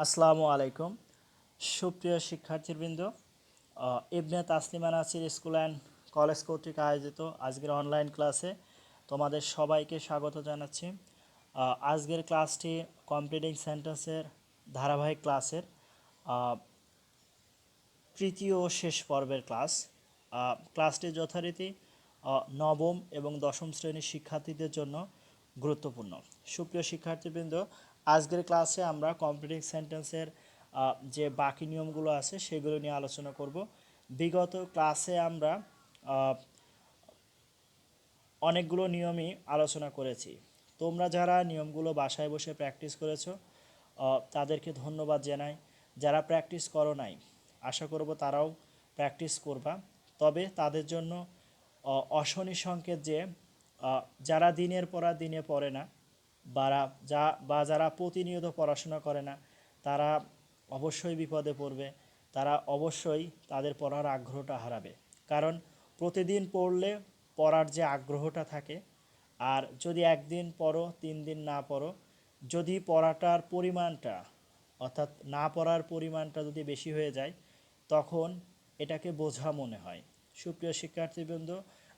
আসসালামু আলাইকুম সুপ্রিয় শিক্ষার্থীবৃন্দ Ibne Taslima Nasir school and college কর্তৃক আয়োজিত আজকের অনলাইন ক্লাসে তোমাদের সবাইকে স্বাগত জানাচ্ছি। আজকের ক্লাসটি কমপ্লিটিং সেন্টেন্সের ধারাবাহিক ক্লাসের তৃতীয় ও শেষ পর্বের ক্লাস। ক্লাসটি যথারীতি নবম এবং দশম শ্রেণীর শিক্ষার্থীদের জন্য গুরুত্বপূর্ণ। সুপ্রিয় শিক্ষার্থীবৃন্দ, আজকের ক্লাসে আমরা কমপ্লিটিং সেন্টেন্সের যে বাকি নিয়মগুলো আছে সেগুলো নিয়ে আলোচনা করব। বিগত ক্লাসে আমরা অনেকগুলো নিয়মই আলোচনা করেছি। তোমরা যারা নিয়মগুলো বাসায় বসে প্র্যাকটিস করেছো তাদেরকে ধন্যবাদ জানাই। যারা প্র্যাকটিস করো নাই, আশা করব তারাও প্র্যাকটিস করবা। তবে তাদের জন্য অশনি সংকেত যে যারা দিনের পর দিনে পড়ে না বা যারা প্রতিনিয়ত পড়াশোনা করে না, তারা অবশ্যই বিপদে পড়বে। তারা অবশ্যই তাদের পড়ার আগ্রহটা হারাবে। কারণ প্রতিদিন পড়লে পড়ার যে আগ্রহটা থাকে, আর যদি একদিন পড়ো 3 দিন না পড়ো, যদি পড়াটার পরিমাণটা অর্থাৎ না পড়ার পরিমাণটা যদি বেশি হয়ে যায়, তখন এটাকে বোঝা মনে হয়। সুপ্রিয় শিক্ষার্থীবৃন্দ,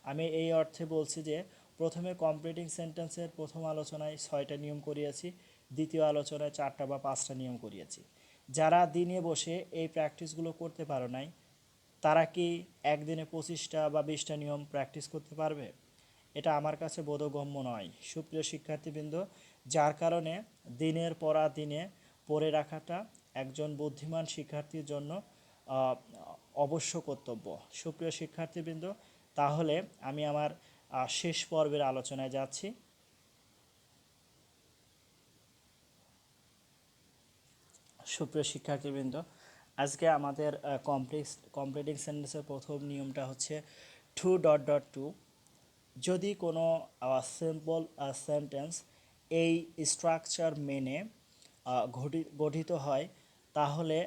আমি এই অর্থে বলছি যে প্রথমে কমপ্লিটিং সেন্টেন্সের প্রথম আলোচনায় 6টা নিয়ম করিয়েছি, দ্বিতীয় আলোচনায় 4টা বা 5টা নিয়ম করিয়েছি। যারা দিনে বসে এই প্র্যাকটিসগুলো করতে পারো নাই, তারা কি একদিনে 25টা বা 20টা নিয়ম প্র্যাকটিস করতে পারবে? এটা আমার কাছে বোধগম্য নয় সুপ্রিয় শিক্ষার্থীবৃন্দ। যার কারণে দিনের পর দিনে পড়ে রাখাটা একজন বুদ্ধিমান শিক্ষার্থীর জন্য অবশ্য কর্তব্য। সুপ্রিয় শিক্ষার্থীবৃন্দ, তাহলে আমি আমার শেষ পর্বের আলোচনায় যাচ্ছি। সুপ্রিয় শিক্ষার্থীবৃন্দ, আজকে আমাদের কমপ্লিটিং সেন্টেন্সের প্রথম নিয়মটা হচ্ছে টু। যদি কোনো সিম্পল সেন্টেন্স এই স্ট্রাকচার মেনে গঠিত হয়, তাহলে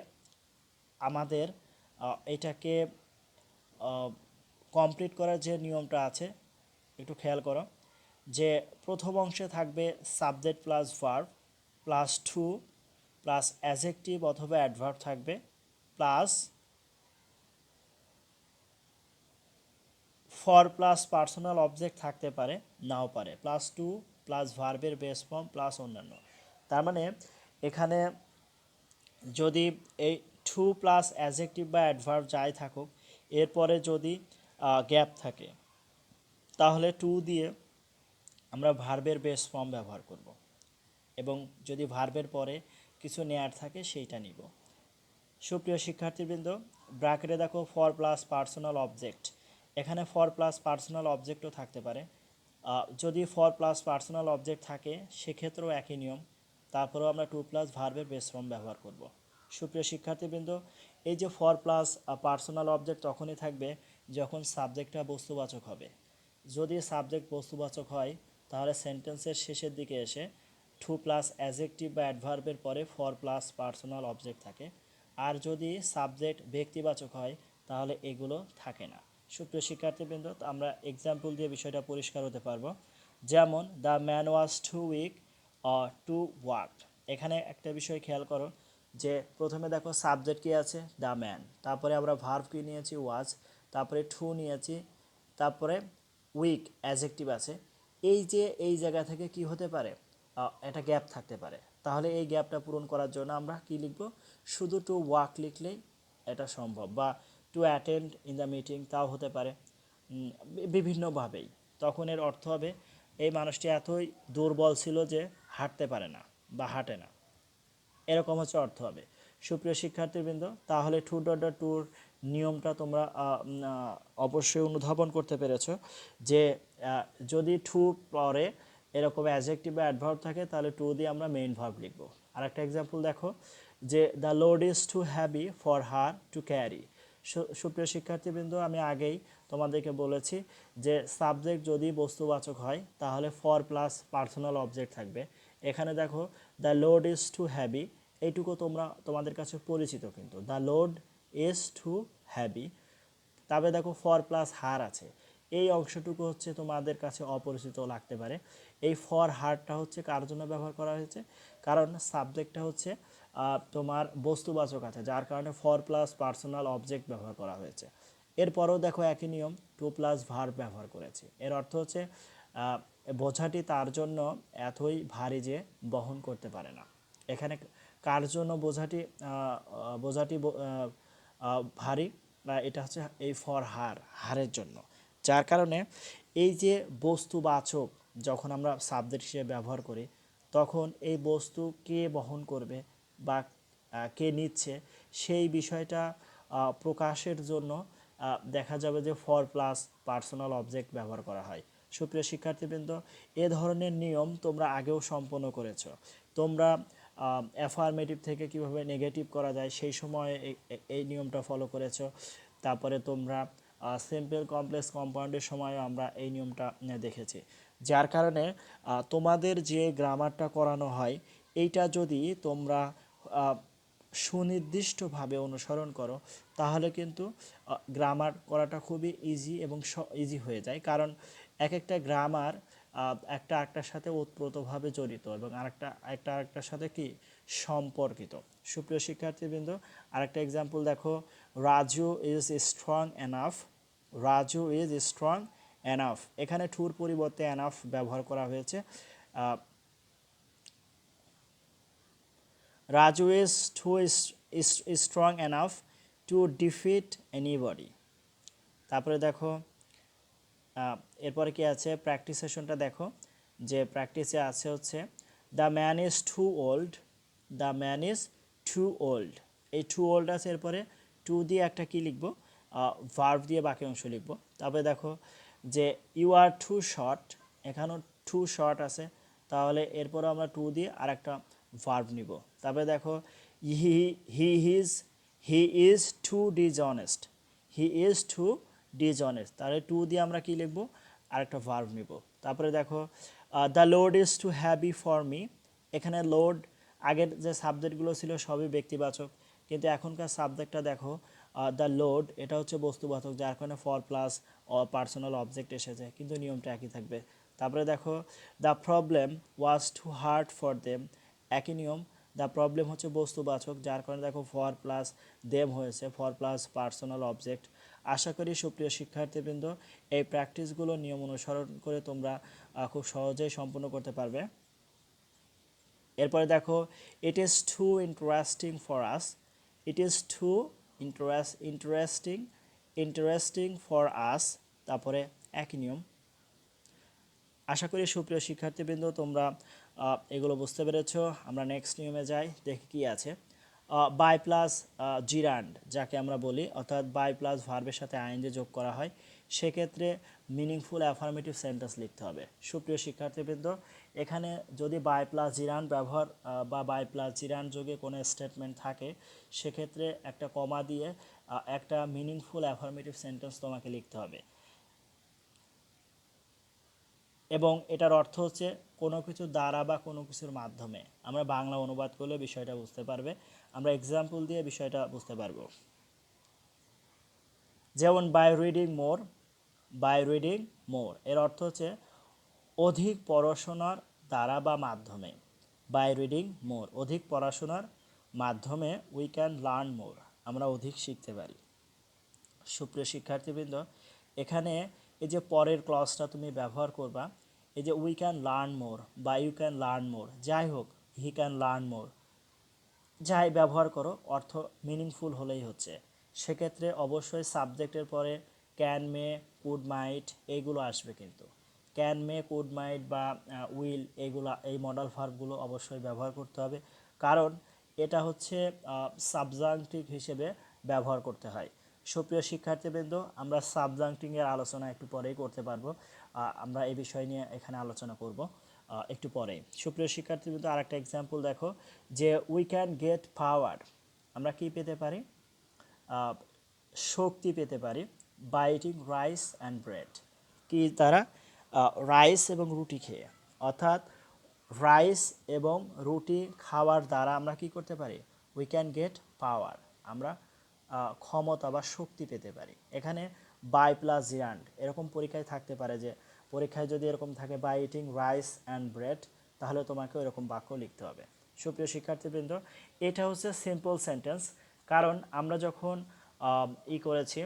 আমাদের এটাকে কমপ্লিট করার যে নিয়মটা আছে একটু খেয়াল করো। যে প্রথম অংশে থাকবে subject plus verb plus to plus adjective অথবা অ্যাডভার্ব থাকবে, plus for plus personal object থাকতে পারে, নাও পারে, প্লাস টু প্লাস ভার্বের বেস ফর্ম প্লাস অন্যান্য। তার মানে এখানে যদি এই টু প্লাস অ্যাডজেক্টিভ বা অ্যাডভার্ব যাই থাকুক, এরপরে যদি গ্যাপ থাকে, তাহলে টু দিয়ে আমরা ভার্বের বেস ফর্ম ব্যবহার করব, এবং যদি ভার্বের পরে কিছু নেয়ার থাকে সেইটা নিব। সুপ্রিয় শিক্ষার্থীবৃন্দ, ব্র্যাকেটে দেখো ফর প্লাস পার্সোনাল অবজেক্ট। এখানে ফর প্লাস পার্সোনাল অবজেক্টও থাকতে পারে। যদি ফর প্লাস পার্সোনাল অবজেক্ট থাকে সেক্ষেত্রেও একই নিয়ম, তারপরেও আমরা টু প্লাস ভার্বের বেস ফর্ম ব্যবহার করব। সুপ্রিয় শিক্ষার্থীবৃন্দ, এই যে ফর প্লাস পার্সোনাল অবজেক্ট তখনই থাকবে যখন সাবজেক্টটা বস্তুবাচক হবে। যদি সাবজেক্ট বস্তুবাচক হয়, তাহলে সেন্টেন্সের শেষের দিকে এসে টু প্লাস অ্যাডজেক্টিভ বা অ্যাডভার্বের পরে ফর প্লাস পার্সোনাল অবজেক্ট থাকে। আর যদি সাবজেক্ট ব্যক্তিবাচক হয়, তাহলে এগুলো থাকে না। সুপ্রিয় শিক্ষার্থীবৃন্দ, আমরা এক্সাম্পল দিয়ে বিষয়টা পরিষ্কার হতে পারবো। যেমন the man was too weak to walk. এখানে একটা বিষয় খেয়াল করো যে প্রথমে দেখো সাবজেক্ট কি আছে, দ্য ম্যান, তারপরে আমরা ভার্ব কি নিয়েছি, ওয়াজ, তারপরে টু নিয়েছি, তারপরে উইক অ্যাডজেক্টিভ আছে। এই যে এই জায়গা থেকে কি হতে পারে, একটা গ্যাপ থাকতে পারে। তাহলে এই গ্যাপটা পূরণ করার জন্য আমরা কি লিখব, শুধু টু ওয়াক লিখলেই এটা সম্ভব, বা to attend in the meeting তাও হতে পারে। বিভিন্নভাবেই তখন এর অর্থ হবে এই মানুষটি এতই দুর্বল ছিল যে হাঁটতে পারে না বা হাঁটে না, এরকম হচ্ছে অর্থ হবে। সুপ্রিয় শিক্ষার্থীবৃন্দ, তাহলে টু ডট ডট টুর নিয়মটা তোমরা অবশ্যই অনুধাবন করতে পেরেছো যে যদি টু পরে এরকম অ্যাডজেক্টিভ বা অ্যাডভার্ব থাকে, তাহলে টু দিয়ে আমরা মেইন ভার্ব লিখব। আর একটা এক্সাম্পল দেখো যে the load is too heavy for her to carry. সুপ্রিয় শিক্ষার্থীবৃন্দ, আমি আগেই তোমাদেরকে বলেছি যে সাবজেক্ট যদি বস্তুবাচক হয় তাহলে ফর প্লাস পার্সোনাল অবজেক্ট থাকবে। এখানে দেখো the load is too heavy, এইটুকু তোমাদের কাছে পরিচিত, কিন্তু the load is too heavy. তবে দেখো ফর প্লাস হার আছে, এই অংশটুকু হচ্ছে তোমাদের কাছে অপরিচিত লাগতে পারে। এই ফর হারটা হচ্ছে কার জন্য ব্যবহার করা হয়েছে, কারণ সাবজেক্টটা হচ্ছে তোমার বস্তুবাচক আছে, যার কারণে ফর প্লাস পার্সোনাল অবজেক্ট ব্যবহার করা হয়েছে। এরপরও দেখো একই নিয়ম, টু প্লাস ভার্ব ব্যবহার করেছি। এর অর্থ হচ্ছে বোঝাটি তার জন্য এতই ভারী যে বহন করতে পারে না। এখানে কার জন্য বোঝাটি ভারী, এটা হচ্ছে এই ফর হারের জন্য। যার কারণে এই যে বস্তুবাচক যখন আমরা সাবজেক্ট হিসেবে ব্যবহার করি, তখন এই বস্তু কে বহন করবে বা কে নিচ্ছে সেই বিষয়টা প্রকাশের জন্য দেখা যাবে যে ফর প্লাস পার্সোনাল অবজেক্ট ব্যবহার করা হয়। সুপ্রিয় শিক্ষার্থীবৃন্দ, এ ধরনের নিয়ম তোমরা আগেও সম্পন্ন করেছো। তোমরা অ্যাফার্মেটিভ থেকে কিভাবে নেগেটিভ করা যায় সেই সময় এই নিয়মটা ফলো করেছো। তারপরে তোমরা সিম্পল কমপ্লেক্স কম্পাউন্ডের সময়ও আমরা এই নিয়মটা দেখেছি। যার কারণে তোমাদের যে গ্রামারটা করানো হয় এইটা যদি তোমরা সুনির্দিষ্টভাবে অনুসরণ করো, তাহলে কিন্তু গ্রামার করাটা খুবই ইজি এবং ইজি হয়ে যায়। কারণ এক একটা গ্রামার একটা আরেকটার সাথে ওতপ্রোতভাবে জড়িত এবং আরেকটার সাথে কি সম্পর্কিত। সুপ্রিয় শিক্ষার্থীবৃন্দ, আরেকটা এক্সাম্পল দেখো, Raju is strong enough. Raju is strong enough, এখানে টুর পরিবর্তে এনাফ ব্যবহার করা হয়েছে। Raju is too strong enough to defeat anybody. তারপরে দেখো এরপরে কি আছে, প্র্যাকটিস সেশনটা দেখো, যে প্র্যাকটিসে আছে হচ্ছে the man is too old. The man is too old, এই টু ওল্ড আছে, এরপরে টু দিয়ে একটা কি লিখবো, ভার্ব দিয়ে বাকি অংশ লিখবো। তারপরে দেখো যে ইউ আর টু শর্ট, এখানেও টু শর্ট আছে, তাহলে এরপরে আমরা টু দিয়ে আর একটা ভার্ব নিব। তারপরে দেখো he he is he is too dishonest. He is too dishonest, তাহলে টু দিয়ে আমরা কি লিখবো, আরেকটা ভার্ব নিব। তারপরে দেখো the load is too heavy for me. এখানে লোড, আগের যে সাবজেক্টগুলো ছিল সবই ব্যক্তিবাচক, কিন্তু এখনকার সাবজেক্টটা দেখো দ্য লোড, এটা হচ্ছে বস্তুবাচক, যার কারণে ফর প্লাস পার্সোনাল অবজেক্ট এসেছে, কিন্তু নিয়মটা একই থাকবে। তারপরে দেখো the problem was too hard for them, একই নিয়ম, দ্য প্রবলেম হচ্ছে বস্তুবাচক, যার কারণে দেখো ফর প্লাস দেম হয়েছে, ফর প্লাস পার্সোনাল অবজেক্ট। আশা করি সুপ্রিয় শিক্ষার্থীবৃন্দ এই প্র্যাকটিসগুলো নিয়ম অনুসরণ করে তোমরা খুব সহজেই সম্পন্ন করতে পারবে। এরপরে দেখো it is too interesting for us. It is too interesting for us, তারপরে একই নিয়ম। আশা করি সুপ্রিয় শিক্ষার্থীবৃন্দ তোমরা এগুলো বুঝতে পেরেছো। আমরা নেক্সট নিয়মে যাই, দেখি কি আছে। বাই প্লাস জিরান্ড যাকে আমরা বলি, অর্থাৎ বাই প্লাস ভার্বের সাথে আইএনজি যোগ করা হয়, সেক্ষেত্রে মিনিংফুল অ্যাফার্মেটিভ সেন্টেন্স লিখতে হবে। সুপ্রিয় শিক্ষার্থীবৃন্দ, এখানে যদি বাই প্লাস জিরান্ড ব্যবহার বা বাই প্লাস জিরান্ড যোগে কোনো স্টেটমেন্ট থাকে, সেক্ষেত্রে একটা কমা দিয়ে একটা মিনিংফুল অ্যাফার্মেটিভ সেন্টেন্স তোমাকে লিখতে হবে। এবং এটার অর্থ হচ্ছে কোনো কিছু দ্বারা বা কোনো কিছুর মাধ্যমে। আমরা বাংলা অনুবাদ করলে বিষয়টা বুঝতে পারবে, আমরা এক্সাম্পল দিয়ে বিষয়টা বুঝতে পারবো। যেমন by reading more, by reading more এর অর্থ হচ্ছে অধিক পড়াশোনার দ্বারা বা মাধ্যমে। বাই রিডিং মোর, অধিক পড়াশোনার মাধ্যমে উই ক্যান লার্ন মোর, আমরা অধিক শিখতে পারি। সুপ্রিয় শিক্ষার্থীবৃন্দ, এখানে এই যে পরের ক্লজটা তুমি ব্যবহার করবা, এই যে উই ক্যান লার্ন মোর বা ইউ ক্যান লার্ন মোর, যাই হোক, হি ক্যান লার্ন মোর, যাই ব্যবহার করো, অর্থ মিনিংফুল হলেই হচ্ছে। সেক্ষেত্রে অবশ্যই সাবজেক্টের পরে ক্যান, মে, কুড, মাইট এইগুলো আসবে, কিন্তু ক্যান, মে, কুড, মাইট বা উইল, এইগুলো, এই মডাল ভার্বগুলো অবশ্যই ব্যবহার করতে হবে, কারণ এটা হচ্ছে সাবজাংটিভ হিসেবে ব্যবহার করতে হয়। সুপ্রিয় শিক্ষার্থীবৃন্দ, আমরা সাবজাংটিংয়ের আলোচনা একটু পরেই করতে পারবো, আমরা এই বিষয় নিয়ে এখানে আলোচনা করব একটু পরে। সুপ্রিয় শিক্ষার্থীবৃন্দ, আর একটা এক্সাম্পল দেখো, যে উই ক্যান গেট পাওয়ার, আমরা কি পেতে পারি, শক্তি পেতে পারি, by eating rice and bread, কি তারা, রাইস এবং রুটি খেয়ে, অর্থাৎ রাইস এবং রুটি খাওয়ার দ্বারা আমরা কি করতে পারি, উই ক্যান গেট পাওয়ার, আমরা ক্ষমতা বা শক্তি পেতে পারি। এখানে বাই প্লাস জিরান্ড, এরকম পরীক্ষায় থাকতে পারে যে পরীক্ষায় যদি এরকম থাকে by eating rice and bread, তাহলে তোমাকে এরকম বাক্য লিখতে হবে। সুপ্রিয় শিক্ষার্থীবৃন্দ, এটা হচ্ছে সিম্পল সেন্টেন্স। কারণ আমরা যখন করেছি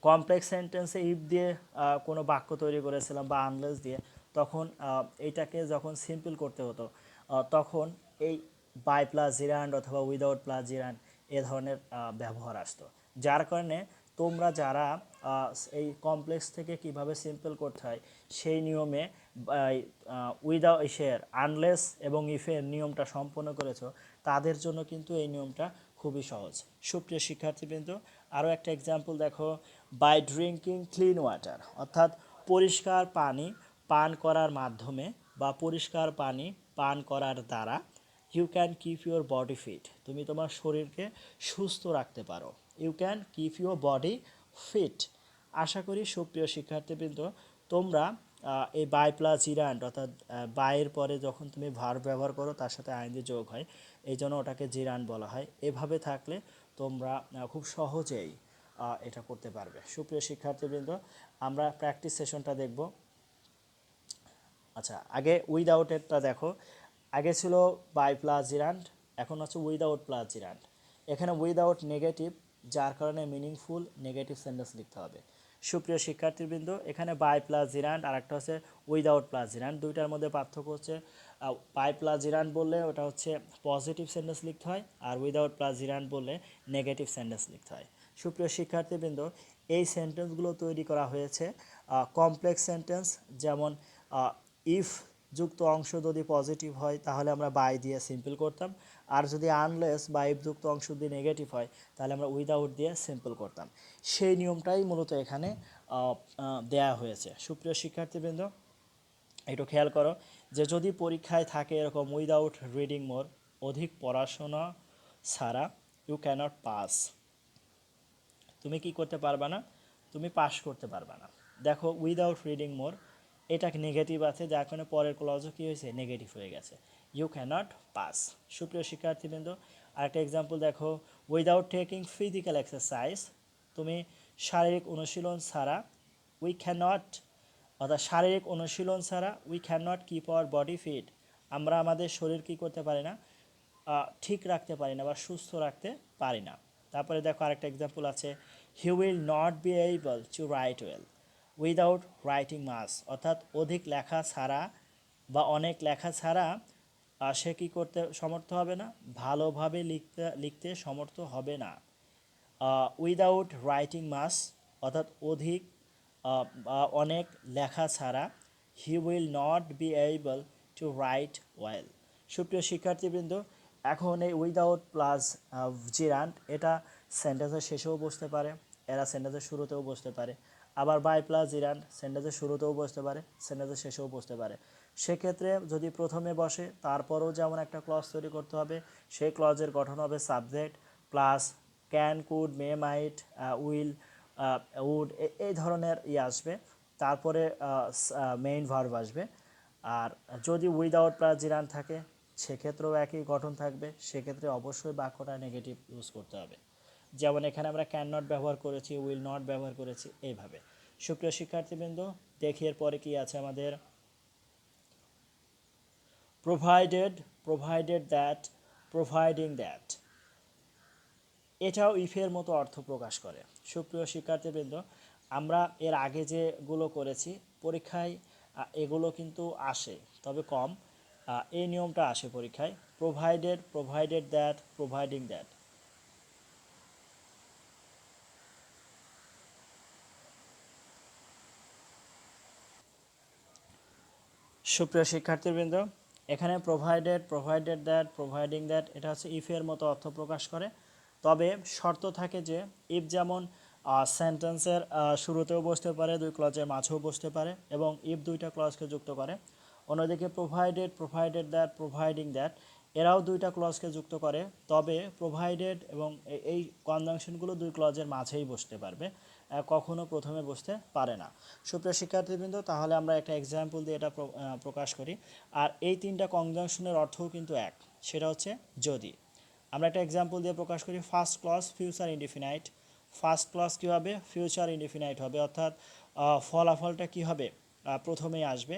কমপ্লেক্স সেন্টেন্সে ইফ দিয়ে কোনো বাক্য তৈরি করেছিলাম বা আনলেস দিয়ে, তখন এইটাকে যখন সিম্পল করতে হতো তখন এই বাই প্লাস জিরান্ড অথবা উইদাউট প্লাস জিরান্ড এ ধরনের ব্যবহার আসতো। যার কারণে তোমরা যারা এই কমপ্লেক্স থেকে কিভাবে সিম্পল করতে হয় সেই নিয়মে উইদাউট আনলেস এবং ইফের নিয়মটা সম্পন্ন করেছো, তাদের জন্য কিন্তু এই নিয়মটা খুবই সহজ। সুপ্রিয় শিক্ষার্থীবৃন্দ, আরও একটা এক্সাম্পল দেখো, বাই ড্রিঙ্কিং ক্লিন ওয়াটার, অর্থাৎ পরিষ্কার পানি পান করার মাধ্যমে বা পরিষ্কার পানি পান করার দ্বারা you can keep your body fit, তুমি তোমার শরীরকে সুস্থ রাখতে পারো। You can keep your body fit. আশা করি সুপ্রিয় শিক্ষার্থীবৃন্দ তোমরা এই বাই প্লাস জিরান্ড অর্থাৎ বাইয়ের পরে যখন তুমি ভার্ব ব্যবহার করো তার সাথে আইনজি যোগ হয়, এই জন্য ওটাকে জিরান্ড বলা হয়। এভাবে থাকলে তোমরা খুব সহজেই এটা করতে পারবে। সুপ্রিয় শিক্ষার্থীবৃন্দ, আমরা প্র্যাকটিস সেশনটা দেখব। আচ্ছা, আগে উইদাউটেরটা দেখো। আগে ছিল বাই প্লাস জিরান্ড, এখন হচ্ছে উইদাউট প্লাস জিরান্ড। এখানে উইদাউট নেগেটিভ, যার কারণে মিনিংফুল নেগেটিভ সেন্টেন্স লিখতে হবে। সুপ্রিয় শিক্ষার্থীবৃন্দ, এখানে বাই প্লাস জিরান্ড আর একটা হচ্ছে উইদাউট প্লাস জিরান্ড, দুইটার মধ্যে পার্থক্য হচ্ছে বাই প্লাস জিরান্ড বললে ওটা হচ্ছে পজিটিভ সেন্টেন্স লিখতে হয়, আর উইদাউট প্লাস জিরান্ড বললে নেগেটিভ সেন্টেন্স লিখতে হয়। সুপ্রিয় শিক্ষার্থীবৃন্দ, এই সেন্টেন্সগুলো তৈরি করা হয়েছে কমপ্লেক্স সেন্টেন্স, যেমন ইফ যুক্ত অংশ যদি পজিটিভ হয় তাহলে আমরা বাই দিয়ে সিম্পল করতাম, আর যদি আনলেস বা ইফ যুক্ত অংশ যদি নেগেটিভ হয় তাহলে আমরা উইদাউট দিয়ে সিম্পল করতাম। সেই নিয়মটাই মূলত এখানে দেয়া হয়েছে। সুপ্রিয় শিক্ষার্থীবৃন্দ, একটু খেয়াল করো যে যদি পরীক্ষায় থাকে এরকম উইদাউট রিডিং মোর, অধিক পড়াশোনা ছাড়া ইউ ক্যানট পাস, তুমি কি করতে পারবা না, তুমি পাস করতে পারবা না। দেখো উইদাউট রিডিং মোর এটা নেগেটিভ আছে, যার কারণে পরের ক্লজও কী হয়েছে, নেগেটিভ হয়ে গেছে, ইউ ক্যানট পাস। সুপ্রিয় শিক্ষার্থীবৃন্দ, আরেকটা এক্সাম্পল দেখো, উইদাউট টেকিং ফিজিক্যাল এক্সারসাইজ, তুমি শারীরিক অনুশীলন ছাড়া উই ক্যানট, অর্থাৎ শারীরিক অনুশীলন ছাড়া we cannot keep our body fit, আমরা আমাদের শরীর কী করতে পারি না, ঠিক রাখতে পারি না বা সুস্থ রাখতে পারি না। তারপরে দেখো আরেকটা এক্সাম্পল আছে, he will not be able to write well without writing much, অর্থাৎ অধিক লেখা ছাড়া বা অনেক লেখা ছাড়া সে কী করতে সমর্থ হবে না, ভালোভাবে লিখতে সমর্থ হবে না। উইদাউট রাইটিং মাস, অর্থাৎ অধিক বা অনেক লেখা ছাড়া হি will not be able to write well. সুপ্রিয় শিক্ষার্থীবৃন্দ, এখন এই উইদাউট প্লাস জিরান্ড এটা সেন্টেন্সের শেষেও বসতে পারে, এরা সেন্টেন্সের শুরুতেও বসতে পারে, আবার বাই প্লাস জিরান্ড সেন্টেন্সের শুরুতেও বসতে পারে, সেন্টেন্সের শেষেও বসতে পারে। সেক্ষেত্রে যদি প্রথমে বসে তারপরেও যেমন একটা ক্লজ তৈরি করতে হবে, সেই ক্লজের গঠন হবে subject plus can, could, may, might, will, would, এই ধরনের আসবে, তারপরে মেইন ভার্ব আসবে। আর যদি উইদাউট প্লাস জিরান্ড থাকে সেক্ষেত্রেও একই গঠন থাকবে, সেক্ষেত্রে অবশ্যই বাক্যটা নেগেটিভ ইউজ করতে হবে। যেমন এখানে আমরা ক্যান নট ব্যবহার করেছি, উইল নট ব্যবহার করেছি, এইভাবে। সুপ্রিয় শিক্ষার্থীবৃন্দ, দেখি এর পরে কি আছে আমাদের, প্রোভাইডেড দ্যাট, প্রোভাইডিং দ্যাট, এটাও ইফের মতো অর্থ প্রকাশ করে। সুপ্রিয় শিক্ষার্থীবৃন্দ, আমরা এর আগে যেগুলো করেছি পরীক্ষায় এগুলো কিন্তু আসে, তবে কম। এই নিয়মটা আসে পরীক্ষায়, প্রোভাইডেড দ্যাট, প্রোভাইডিং দ্যাট। সুপ্রিয় শিক্ষার্থীবৃন্দ, এখানে প্রোভাইডেড দ্যাট, প্রোভাইডিং দ্যাট এটা হচ্ছে ইফের মতো অর্থ প্রকাশ করে, তবে শর্ত থাকে যে ইফ যেমন সেন্টেন্সের শুরুতেও বসতে পারে, দুই ক্লজের মাঝেও বসতে পারে, এবং ইফ দুইটা ক্লজকে যুক্ত করে। অন্যদিকে প্রোভাইডেড দ্যাট, প্রোভাইডিং দ্যাট এরাও দুইটা ক্লজকে যুক্ত করে, তবে প্রোভাইডেড এবং এই কনজাংশনগুলো দুই ক্লজের মাঝেই বসতে পারবে, কখনো প্রথমে বসতে পারে না। সুপ্রিয় শিক্ষার্থীবৃন্দ, তাহলে আমরা একটা এক্সাম্পল দিয়ে এটা প্রকাশ করি। আর এই তিনটা কনজাংশনের অর্থও কিন্তু এক, সেটা হচ্ছে যদি। আমরা একটা এক্সাম্পল দিয়ে প্রকাশ করি, first clause future indefinite. First clause কী হবে, ফিউচার ইনডিফিনাইট হবে, অর্থাৎ ফলাফলটা কী হবে, প্রথমেই আসবে।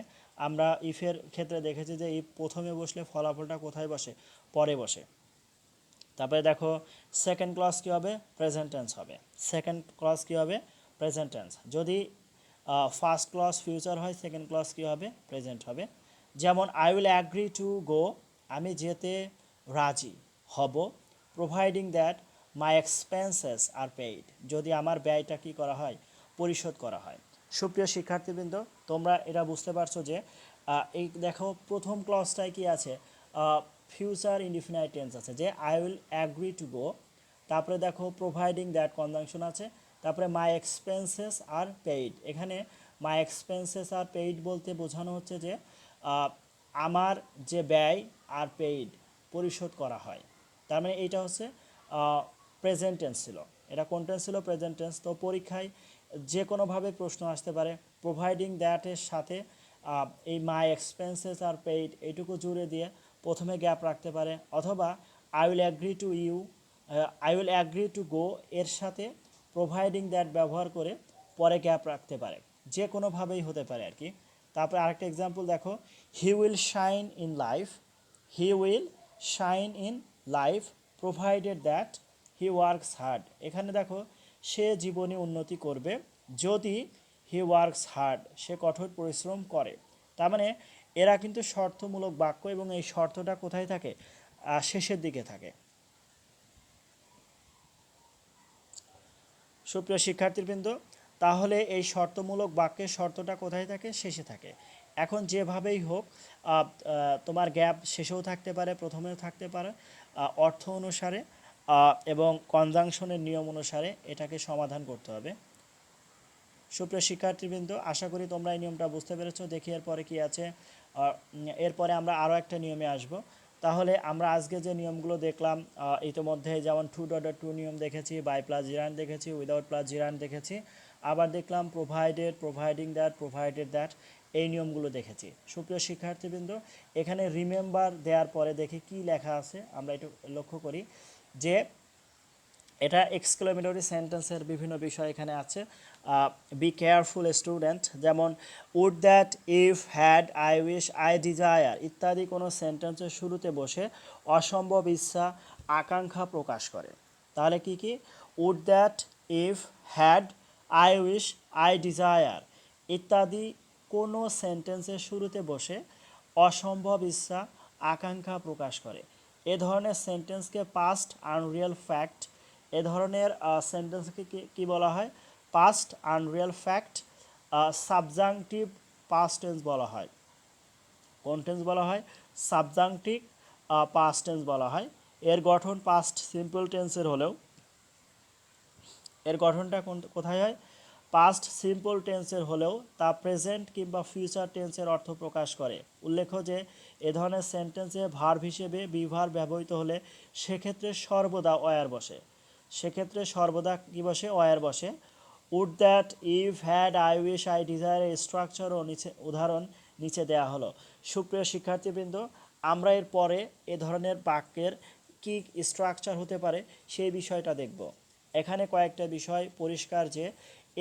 আমরা ইফের ক্ষেত্রে দেখেছি যে ইফ প্রথমে বসলে ফলাফলটা কোথায় বসে, পরে বসে। তারপরে দেখো সেকেন্ড ক্লজ কী হবে, প্রেজেন্ট টেন্স হবে। সেকেন্ড ক্লজ কী হবে, প্রেজেন্ট টেন্স। যদি ফার্স্ট ক্লজ ফিউচার হয়, সেকেন্ড ক্লজ কী হবে, প্রেজেন্ট হবে। যেমন I will agree to go, আমি যেতে রাজি হব, providing that my expenses are paid, যদি আমার ব্যয়টা কী করা হয়, পরিশোধ করা হয়। সুপ্রিয় শিক্ষার্থীবৃন্দ, তোমরা এটা বুঝতে পারছো যে এই দেখো প্রথম ক্লজটায় কি আছে, ফিউচার ইনডিফিনাইট টেন্স আছে, যে আই উইল অ্যাগ্রি টু গো। তারপরে দেখো প্রোভাইডিং দ্যাট কনজাংশন আছে। তারপরে মাই এক্সপেন্সেস আর পেইড। এখানে মাই এক্সপেন্সেস আর পেইড বলতে বোঝানো হচ্ছে যে আমার যে ব্যয় আর পেইড পরিশোধ করা হয়। তার মানে এইটা হচ্ছে প্রেজেন্ট টেন্স ছিল। এটা কোন টেন্স ছিল, প্রেজেন্ট টেন্স। তো পরীক্ষায় যে কোনোভাবে প্রশ্ন আসতে পারে, প্রোভাইডিং দ্যাটের সাথে এই মাই এক্সপেন্সেস আর পেইড এইটুকু জুড়ে দিয়ে প্রথমে গ্যাপ রাখতে পারে, অথবা I will agree to you, I will agree to go এর সাথে প্রোভাইডিং দ্যাট ব্যবহার করে পরে গ্যাপ রাখতে পারে। যে কোনোভাবেই হতে পারে আর কি। তারপরে আরেকটা এক্সাম্পল দেখো, he will shine in life, he will shine in life provided that he works hard. এখানে দেখো সে জীবনে উন্নতি করবে যদি হি ওয়ার্কস হার্ড, সে কঠোর পরিশ্রম করে। তার মানে এরা কিন্তু শর্তমূলক বাক্য, এবং এই শর্তটা কোথায় থাকে, শেষের দিকে থাকে। সুপ্রিয় শিক্ষার্থীবৃন্দ, তাহলে এই শর্তমূলক বাক্যের শর্তটা কোথায় থাকে, শেষে থাকে। এখন যেভাবেই হোক তোমার গ্যাপ শেষেও থাকতে পারে, প্রথমেও থাকতে পারে, অর্থ অনুসারে এবং কনজাংশনের নিয়ম অনুসারে এটাকে সমাধান করতে হবে। সুপ্রিয় শিক্ষার্থীবৃন্দ, আশা করি তোমরা এই নিয়মটা বুঝতে পেরেছো। দেখি এরপরে কি আছে। এরপরে আমরা আরও একটা নিয়মে আসব। তাহলে আমরা আজকে যে নিয়মগুলো দেখলাম, ইতিমধ্যে যেমন 2.2 নিয়ম দেখেছি, বাই প্লাস জিরান দেখেছি, উইদাউট প্লাস জিরান দেখেছি, আবার দেখলাম provided, providing that, provided that, এই নিয়মগুলো দেখেছি। সুপ্রিয় শিক্ষার্থীবৃন্দ, এখানে রিমেম্বার দেওয়ার পরে দেখি কি লেখা আছে, আমরা একটু লক্ষ্য করি যে এটা এক্সক্লেমেটরি সেন্টেন্সের বিভিন্ন বিষয় এখানে আছে। বি কেয়ারফুল স্টুডেন্ট, যেমন would that, if, had, I wish, I desire ইত্যাদি কোনো সেন্টেন্সের শুরুতে বসে অসম্ভব ইচ্ছা, আকাঙ্ক্ষা প্রকাশ করে। তাহলে কি কি, would that, if, had, I wish, I desire ইত্যাদি কোনো সেন্টেন্সের শুরুতে বসে অসম্ভব ইচ্ছা, আকাঙ্ক্ষা প্রকাশ করে। এ ধরনের সেন্টেন্সকে পাস্ট আনরিয়াল ফ্যাক্ট, এ ধরনের সেন্টেন্সকে কি বলা হয়, past unreal fact, subjunctive past tense বলা হয়। কোন টেন্স বলা হয়, সাবজাংটিভ পাস্ট টেন্স বলা হয়। এর গঠন পাস্ট সিম্পল টেন্সের হলেও, এর গঠনটা কোথায় হয়, পাস্ট সিম্পল টেন্সের হলেও তা প্রেজেন্ট কিংবা ফিউচার টেন্সের অর্থ প্রকাশ করে। উল্লেখ্য যে এ ধরনের সেন্টেন্সে ভার্ব হিসেবে বি ভার্ব ব্যবহৃত হলে সেক্ষেত্রে সর্বদা ওয়ার বসে, সেক্ষেত্রে সর্বদা কী বসে, ওয়ার বসে। Would that, if, had, I wish, I desire structure ও নিচে উদাহরণ নিচে দেয়া হলো। সুপ্রিয় শিক্ষার্থীবৃন্দ, আমরা এর পরে এ ধরনের বাক্যের কী স্ট্রাকচার হতে পারে সেই বিষয়টা দেখব। এখানে কয়েকটা বিষয় পরিষ্কার যে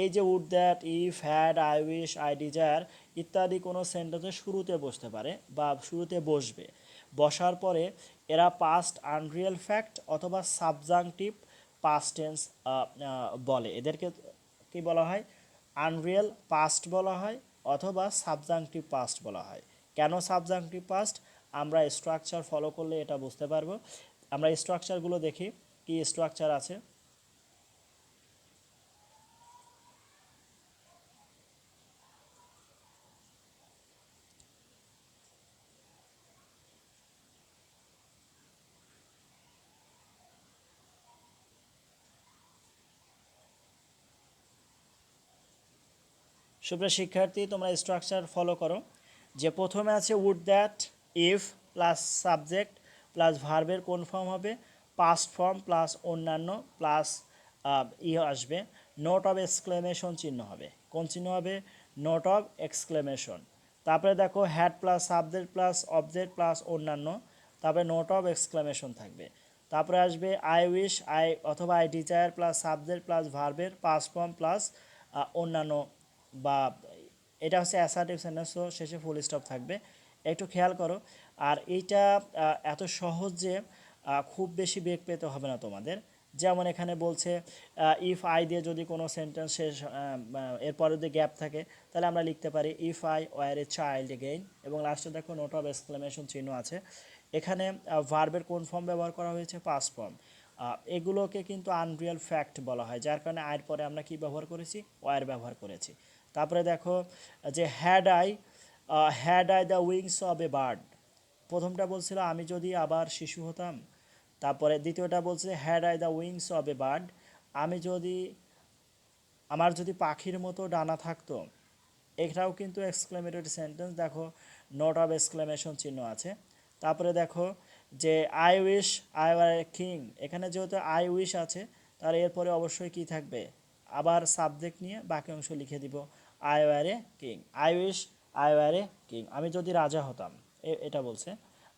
এই যে would that, if, had, I wish, I desire ইত্যাদি কোনো সেন্টেন্সের শুরুতে বসতে পারে বা শুরুতে বসবে। বসার পরে এরা পাস্ট আনরিয়াল ফ্যাক্ট অথবা সাবজাংটিভ পাস্ট টেন্স বলে। এদেরকে কি বলা হয়, আনরিয়াল পাস্ট বলা হয় অথবা সাবজাংটিভ পাস্ট বলা হয়। কেন সাবজাংটিভ পাস্ট, আমরা স্ট্রাকচার ফলো করলে এটা বুঝতে পারবো। আমরা স্ট্রাকচারগুলো দেখি, কি স্ট্রাকচার আছে। সুপ্রিয় শিক্ষার্থী, তোমরা স্ট্রাকচার ফলো করো। যে প্রথমে আছে would that, if plus subject plus ভার্বের কোন ফর্ম হবে, পাস্ট ফর্ম প্লাস অন্যান্য প্লাস আসবে, নোট অফ এক্সক্লেমেশন চিহ্ন হবে। কোন চিহ্ন হবে, নোট অফ এক্সক্লেমেশন। তারপরে দেখো had plus subject plus object plus অন্যান্য, তারপরে নোট অফ এক্সক্লেমেশন থাকবে। তারপরে আসবে আই উইশ, আই অথবা I desire plus subject plus ভার্বের পাস্ট ফর্ম প্লাস অন্যান্য বা এটা হচ্ছে অ্যাসার্টিভ সেন্টেন্স, তো শেষে ফুল স্টপ থাকবে, একটু খেয়াল করো। আর এইটা এত সহজ যে খুব বেশি বেগ পেতে হবে না তোমাদের। যেমন এখানে বলছে ইফ আই দিয়ে যদি কোনো সেন্টেন্স শেষ এরপরে যদি গ্যাপ থাকে তাহলে আমরা লিখতে পারি if I were a child again, এবং লাস্টে দেখো নোট অফ এক্সক্লেমেশন চিহ্ন আছে। এখানে ভার্বের কোন ফর্ম ব্যবহার করা হয়েছে? Past form. এগুলোকে কিন্তু আনরিয়াল ফ্যাক্ট বলা হয়, যার কারণে আয়ের পরে আমরা কি ব্যবহার করেছি? ওয়ার ব্যবহার করেছি। তারপরে দেখো যে had I the wings of a bird, প্রথমটা বলছিল আমি যদি আবার শিশু হতাম। তারপরে দ্বিতীয়টা বলছে had I the wings of a bird, আমি যদি আমার যদি পাখির মতো ডানা থাকতো। এটাও কিন্তু এক্সক্লেমেটরি সেন্টেন্স, দেখো নোট অফ এক্সক্লেমেশন চিহ্ন আছে। তারপরে দেখো যে I wish I were a king, এখানে যেহেতু আই উইশ আছে তাহলে এরপরে অবশ্যই কি থাকবে? আবার সাবজেক্ট নিয়ে বাকি অংশ লিখে দিব, I were a king, I wish I were a king, আমি যদি রাজা হতাম। এটা বলছে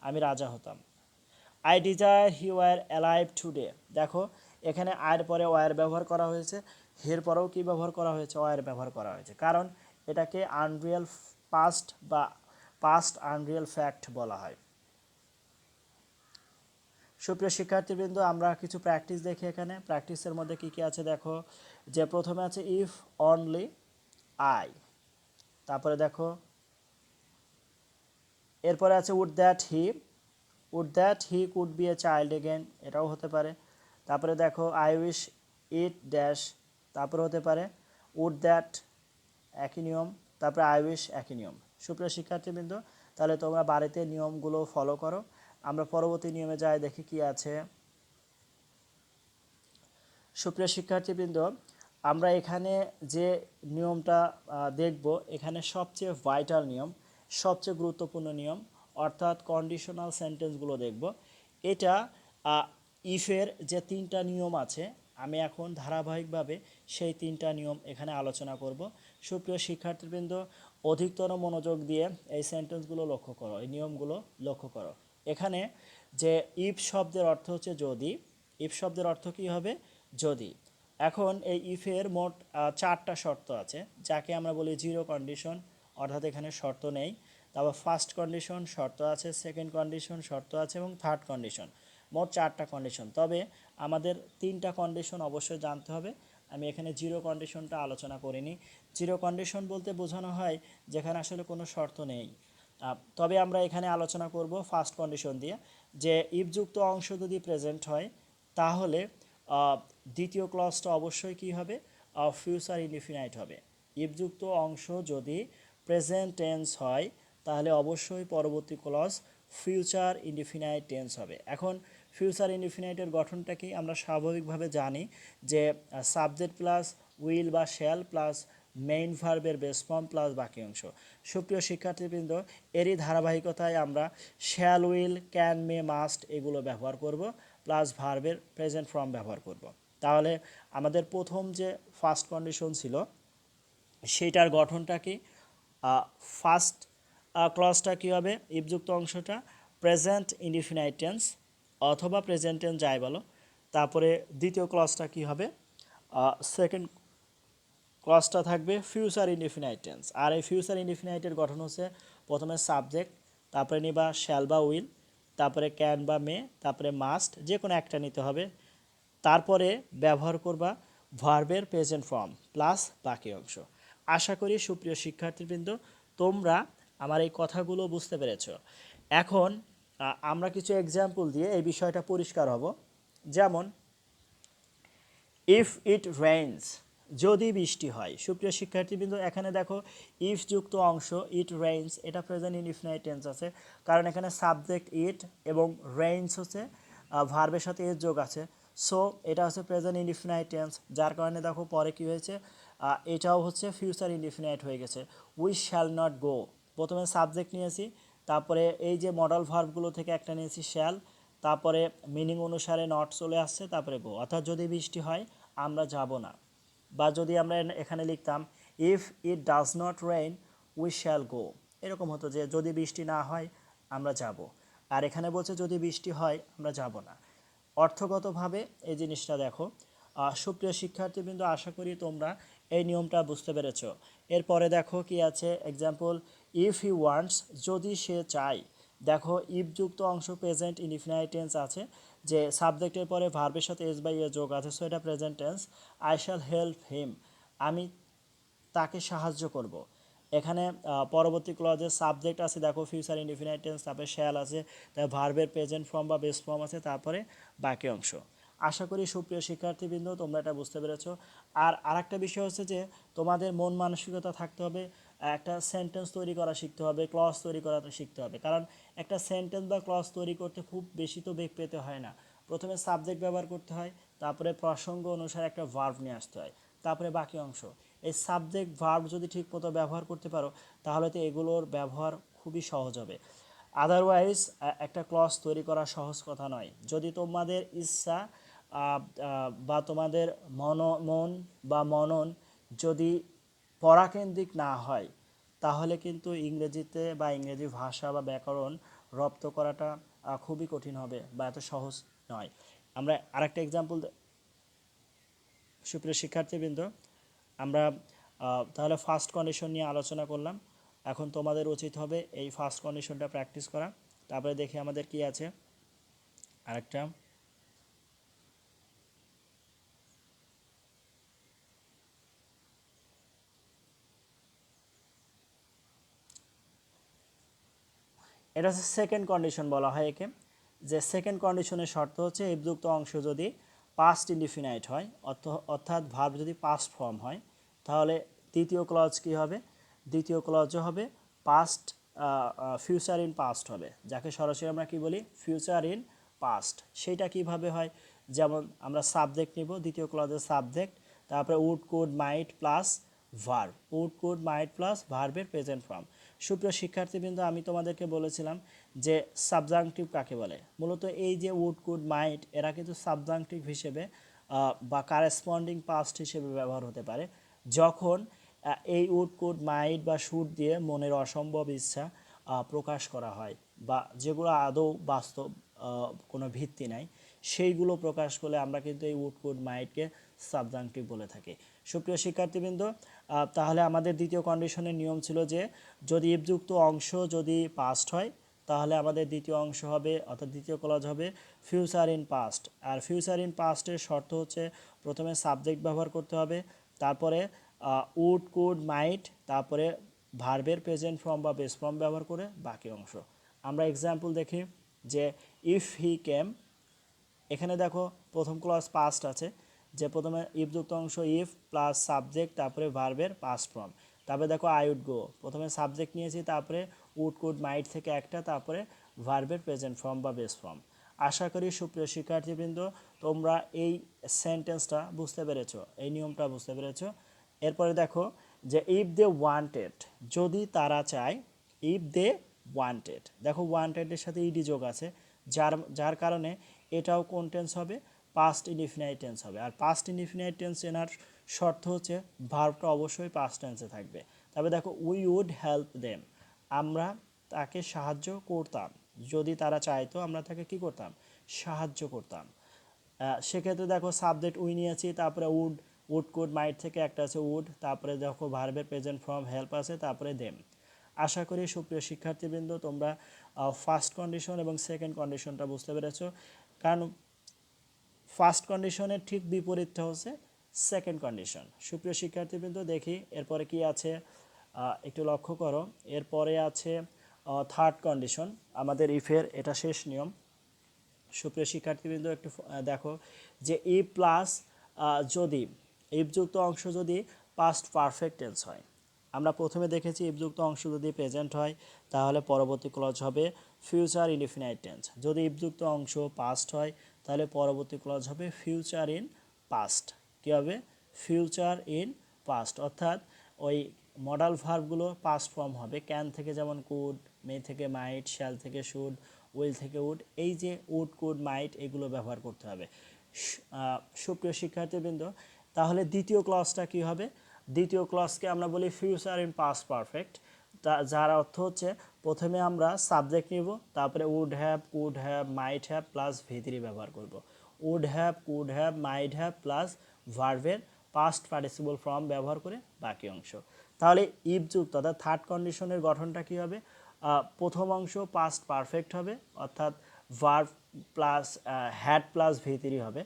আমি রাজা হতাম। I desire he war alive today, দেখো এখানে আয়ের পরে ওয়ার ব্যবহার করা হয়েছে, হের পরেও কি ব্যবহার করা হয়েছে? ওয়ার ব্যবহার করা হয়েছে, কারণ এটাকে আনরিয়েল পাস্ট বা পাস্ট আনরিয়েল ফ্যাক্ট বলা হয়। সুপ্রিয় শিক্ষার্থীবৃন্দ, আমরা কিছু প্র্যাকটিস দেখি। এখানে প্র্যাকটিসের মধ্যে কি কি আছে দেখো, যে প্রথমে আছে ইফ অনলি আই, তারপরে দেখো এরপরে আছে would that he could be a child again, এটাও হতে পারে। তারপরে দেখো আই উইশ ইট ড্যাশ, তারপরে হতে পারে উড দ্যাট, একই নিয়ম। তারপরে আই উইশ, একই নিয়ম। সুপ্রিয় শিক্ষার্থীবৃন্দ, তাহলে তোমরা বাড়িতে নিয়মগুলো ফলো করো। আমরা পরবর্তী নিয়মে যাই, দেখি কি আছে। সুপ্রিয় শিক্ষার্থীবৃন্দ, আমরা এখানে যে নিয়মটা দেখব, এখানে সবচেয়ে ভাইটাল নিয়ম, সবচেয়ে গুরুত্বপূর্ণ নিয়ম, অর্থাৎ কন্ডিশনাল সেন্টেন্সগুলো দেখব। এটা ইফের যে তিনটা নিয়ম আছে, আমি এখন ধারাবাহিকভাবে সেই তিনটা নিয়ম এখানে আলোচনা করব। সুপ্রিয় শিক্ষার্থীবৃন্দ, অধিকতর মনোযোগ দিয়ে এই সেন্টেন্সগুলো লক্ষ্য করো, এই নিয়মগুলো লক্ষ্য করো। এখানে যে ইফ শব্দের অর্থ হচ্ছে যদি, ইফ শব্দের অর্থ কী হবে? যদি। এখন এই ইফের মোট চারটা শর্ত আছে, যাকে আমরা বলি জিরো কন্ডিশন, অর্থাৎ এখানে শর্ত নেই। তারপর ফার্স্ট কন্ডিশন শর্ত আছে, সেকেন্ড কন্ডিশন শর্ত আছে, এবং থার্ড কন্ডিশন। মোট চারটা কন্ডিশন, তবে আমাদের তিনটা কন্ডিশন অবশ্যই জানতে হবে। আমি এখানে জিরো কন্ডিশনটা আলোচনা করিনি। জিরো কন্ডিশন বলতে বোঝানো হয় যেখানে আসলে কোনো শর্ত নেই। তবে আমরা এখানে আলোচনা করব ফার্স্ট কন্ডিশন দিয়ে, যে ইফযুক্ত অংশ যদি প্রেজেন্ট হয় তাহলে দ্বিতীয় ক্লজটা অবশ্যই কি হবে? ফিউচার ইনডিফিনাইট হবে। ইফযুক্ত অংশ যদি প্রেজেন্ট টেন্স হয় তাহলে অবশ্যই পরবর্তী ক্লজ ফিউচার ইনডিফিনাইট টেন্স হবে। এখন ফিউচার ইনডিফিনাইটের গঠনটা কি? আমরা স্বাভাবিকভাবে জানি যে সাবজেক্ট প্লাস উইল বা শ্যাল প্লাস মেইন ভার্বের বেস ফর্ম প্লাস বাকি অংশ। সুপ্রিয় শিক্ষার্থীবৃন্দ, এরই ধারাবাহিকতায় আমরা shall, will, can, May, must এগুলো ব্যবহার করব, প্লাস ভার্বের প্রেজেন্ট ফর্ম ব্যবহার করব। তাহলে আমাদের প্রথম যে ফার্স্ট কন্ডিশন ছিল সেইটার গঠনটা কি? ফার্স্ট ক্লজটা কী হবে? ইফযুক্ত অংশটা প্রেজেন্ট ইনডিফিনাইট টেন্স অথবা প্রেজেন্ট টেন্স যাই বলো। তারপরে দ্বিতীয় ক্লজটা কী হবে? সেকেন্ড ক্লজটা থাকবে ফিউচার ইনডিফিনাইট টেন্স। আর এই ফিউচার ইনডিফিনাইটের গঠন হচ্ছে প্রথমে সাবজেক্ট, তারপরে নিবা শ্যাল বা উইল, তারপরে ক্যান বা মে, তারপরে মাস্ট, যে কোনো একটা নিতে হবে। তারপরে ব্যবহার করবা ভার্বের প্রেজেন্ট ফর্ম প্লাস বাকি অংশ। আশা করি সুপ্রিয় শিক্ষার্থীবৃন্দ তোমরা আমার এই কথাগুলো বুঝতে পেরেছ। এখন আমরা কিছু এক্সাম্পল দিয়ে এই বিষয়টা পরিষ্কার হব। যেমন ইফ ইট রেইনস, যদি বৃষ্টি হয়। সুপ্রিয় শিক্ষার্থীবৃন্দ, এখানে দেখো ইফ যুক্ত অংশ ইট রেইনস, এটা প্রেজেন্ট ইনডিফিনাইট টেন্স আছে, কারণ এখানে সাবজেক্ট ইট এবং রেইনস হচ্ছে ভার্বের সাথে এর যোগ আছে। সো এটা হচ্ছে প্রেজেন্ট ইনডিফিনাইট টেন্স, যার কারণে দেখো পরে কি হয়েছে, এটাও হচ্ছে ফিউচার ইনডিফিনাইট হয়ে গেছে। উই শ্যাল নট গো, প্রথমে সাবজেক্ট নিয়েছি, তারপরে এই যে মডেল ভার্বগুলো থেকে একটা নিয়েছি শ্যাল, তারপরে মিনিং অনুসারে নট চলে আসছে, তারপরে গো, অর্থাৎ যদি বৃষ্টি হয় আমরা যাব না। বা যদি আমরা এখানে লিখতাম if it does not rain we shall go, এরকম হতো যে যদি বৃষ্টি না হয় আমরা যাব। আর এখানে বলছে যদি বৃষ্টি হয় আমরা যাব না। অর্থগতভাবে এই জিনিসটা দেখো, সুপ্রিয় শিক্ষার্থীবৃন্দ, আশা করি তোমরা এই নিয়মটা বুঝতে পেরেছো। এরপরে দেখো কি আছে, এক্সাম্পল ইফ হি ওয়ান্টস, যদি সে চায়। দেখো ইফ যুক্ত অংশ প্রেজেন্ট ইনডিফিনাইট টেন্স আছে, যে সাবজেক্টের পরে ভার্বের সাথে এস বাই এ যোগ আছে, সো এটা present tense. I shall help him, আমি তাকে সাহায্য করব। এখানে পরবর্তী ক্লজে সাবজেক্ট আছে, দেখো ফিউচার ইনডিফিনাইট টেন্স, তারপরে শ্যাল আছে, তারপর ভার্বের প্রেজেন্ট ফর্ম বা বেস ফর্ম আছে, তারপরে বাকি অংশ। আশা করি সুপ্রিয় শিক্ষার্থীবৃন্দ তোমরা এটা বুঝতে পেরেছো। আর আরেকটা বিষয় হচ্ছে যে তোমাদের মন মানসিকতা থাকতে হবে, একটা সেন্টেন্স তৈরি করা শিখতে হবে, ক্লজ তৈরি করা শিখতে হবে। কারণ একটা সেন্টেন্স বা ক্লজ তৈরি করতে খুব বেশি তো বেগ পেতে হয় না। প্রথমে সাবজেক্ট ব্যবহার করতে হয়, তারপরে প্রসঙ্গ অনুসারে একটা ভার্ব নিয়ে আসতে হয়, তারপরে বাকি অংশ। এই সাবজেক্ট ভার্ব যদি ঠিকমতো ব্যবহার করতে পারো, তাহলে তো এগুলোর ব্যবহার খুবই সহজ হবে। আদারওয়াইজ একটা ক্লজ তৈরি করা সহজ কথা নয়। যদি তোমাদের ইচ্ছা বা তোমাদের মন বা মনন যদি পরাকেন্দ্রিক না হয়, তাহলে কিন্তু ইংরেজিতে বা ইংরেজি ভাষা বা ব্যাকরণ রপ্ত করাটা খুবই কঠিন হবে বা এত সহজ নয়। আমরা আরেকটা এক্সাম্পল, সুপ্রিয় শিক্ষার্থীবৃন্দ, আমরা তাহলে ফার্স্ট কন্ডিশন নিয়ে আলোচনা করলাম। এখন তোমাদের উচিত হবে এই ফার্স্ট কন্ডিশনটা প্র্যাকটিস করা। তারপরে দেখি আমাদের কি আছে আরেকটা। এটা হচ্ছে সেকেন্ড কন্ডিশন বলা হয় একে। যে সেকেন্ড কন্ডিশনের শর্ত হচ্ছে ইফযুক্ত অংশ যদি পাস্ট ইনডিফিনাইট হয়, অর্থাৎ ভার্ব যদি পাস্ট ফর্ম হয়, তাহলে দ্বিতীয় ক্লজ কি হবে? দ্বিতীয় ক্লজও হবে পাস্ট, ফিউচার ইন পাস্ট হবে, যাকে সরাসরি আমরা কি বলি, ফিউচার ইন পাস্ট। সেইটা কিভাবে হয়? যেমন আমরা সাবজেক্ট নিব, দ্বিতীয় ক্লজের সাবজেক্ট, তারপরে would could might plus verb, would could might plus ভার্বের প্রেজেন্ট ফর্ম। সুপ্রিয় শিক্ষার্থীবৃন্দ, আমি তোমাদেরকে বলেছিলাম যে সাবজাংটিভ কাকে বলে। মূলত এই যে উড কুড মাইট, এরা কিন্তু সাবজাংটিভ হিসেবে বা কারেসপন্ডিং পাস্ট হিসেবে ব্যবহার হতে পারে যখন এই উড কুড মাইট বা শুড দিয়ে মনের অসম্ভব ইচ্ছা প্রকাশ করা হয়, বা যেগুলো আদৌ বাস্তব কোনো ভিত্তি নাই, সেইগুলো প্রকাশ করলে আমরা কিন্তু এই উড কুড মাইটকে সাবজাংটিভ বলে থাকি। সুপ্রিয় শিক্ষার্থীবৃন্দ, তাহলে আমাদের দ্বিতীয় কন্ডিশনের নিয়ম ছিল যে যদি ইফযুক্ত অংশ যদি পাস্ট হয়, তাহলে আমাদের দ্বিতীয় অংশ হবে, অর্থাৎ দ্বিতীয় ক্লজ হবে ফিউচার ইন পাস্ট। আর ফিউচার ইন পাস্টের শর্ত হচ্ছে প্রথমে সাবজেক্ট ব্যবহার করতে হবে, তারপরে উড কুড মাইট, তারপরে ভার্বের প্রেজেন্ট ফর্ম বা বেস ফর্ম ব্যবহার করে বাকি অংশ। আমরা এক্সাম্পল দেখি যে ইফ হি কেম, এখানে দেখো প্রথম ক্লজ পাস্ট আছে, যে প্রথমে ইফযুক্ত অংশ ইফ প্লাস সাবজেক্ট, তারপরে ভার্বের পাস্ট ফর্ম। তারপরে দেখো আই উড গো, প্রথমে সাবজেক্ট নিয়েছি, তারপরে উড কুড মাইট থেকে একটা, তারপরে ভার্বের প্রেজেন্ট ফর্ম বা বেস ফর্ম। আশা করি সুপ্রিয় শিক্ষার্থীবৃন্দ তোমরা এই সেন্টেন্সটা বুঝতে পেরেছো, এই নিয়মটা বুঝতে পেরেছো। এরপরে দেখো যে ইফ দে ওয়ান্টেড, যদি তারা চায়, ইফ দে ওয়ান্টেড, দেখো ওয়ান্টেডের সাথে ইডি যোগ আছে, যার যার কারণে এটাও কোন টেন্স হবে, পাস্ট ইনডিফিনাইট টেন্স হবে। আর পাস্ট ইনডিফিনাইট টেন্স এনার শর্ত হচ্ছে ভার্বটা অবশ্যই পাস্ট টেন্সে থাকবে। তবে দেখো উই উড হেল্প দেম, আমরা তাকে সাহায্য করতাম, যদি তারা চাইতো আমরা তাকে কি করতাম, সাহায্য করতাম। সেক্ষেত্রে দেখো সাবজেক্ট উই নিয়েছি, তারপরে উড, উড কুড মাইট থেকে একটা আছে উড, তারপরে দেখো ভার্বের প্রেজেন্ট ফর্ম হেল্প আছে, তারপরে দেম। আশা করি সুপ্রিয় শিক্ষার্থীবৃন্দ তোমরা ফার্স্ট কন্ডিশন এবং সেকেন্ড কন্ডিশনটা বুঝতে পেরেছো। কারণ ফার্স্ট কন্ডিশনের ঠিক বিপরীতটা হচ্ছে সেকেন্ড কন্ডিশন। সুপ্রিয় শিক্ষার্থীবৃন্দ দেখি এরপরে কি আছে, একটু লক্ষ্য করো। এরপরে আছে থার্ড কন্ডিশন, আমাদের ইফের এটা শেষ নিয়ম। সুপ্রিয় শিক্ষার্থীবৃন্দ একটু দেখো যে ই প্লাস যদি ইফযুক্ত অংশ যদি পাস্ট পারফেক্ট টেন্স হয়, আমরা প্রথমে দেখেছি ইফযুক্ত অংশ যদি প্রেজেন্ট হয়, তাহলে পরবর্তী ক্লজ হবে ফিউচার ইনডিফিনাইট টেন্স। যদি ইফযুক্ত অংশ পাস্ট হয়, তাহলে পরবর্তী ক্লজ হবে ফিউচার ইন পাস্ট। কী হবে, ফিউচার ইন পাস্ট, অর্থাৎ ওই মডাল ভার্বগুলো পাস্ট ফর্ম হবে। ক্যান থেকে যেমন কুড, মে থেকে মাইট, শ্যাল থেকে শুড, উইল থেকে উড, এই যে উড কুড মাইট এগুলো ব্যবহার করতে হবে। সুপ্রিয় শিক্ষার্থীবৃন্দ, তাহলে দ্বিতীয় ক্লজটা কি হবে? দ্বিতীয় ক্লজকে আমরা বলি ফিউচার ইন পাস্ট পারফেক্ট, যার অর্থ হচ্ছে প্রথমে আমরা সাবজেক্ট নিব, তারপরে would have, could have, might have plus ভি3 ব্যবহার করব। Would have, could have, might have plus ভার্বের পাস্ট পার্টিসিপল ফর্ম ব্যবহার করে বাকি অংশ। তাহলে ইফ যুক্ত অর্থাৎ থার্ড কন্ডিশনের গঠনটা কী হবে? প্রথম অংশ পাস্ট পারফেক্ট হবে, অর্থাৎ ভার্ব প্লাস হ্যাড প্লাস ভি3 হবে।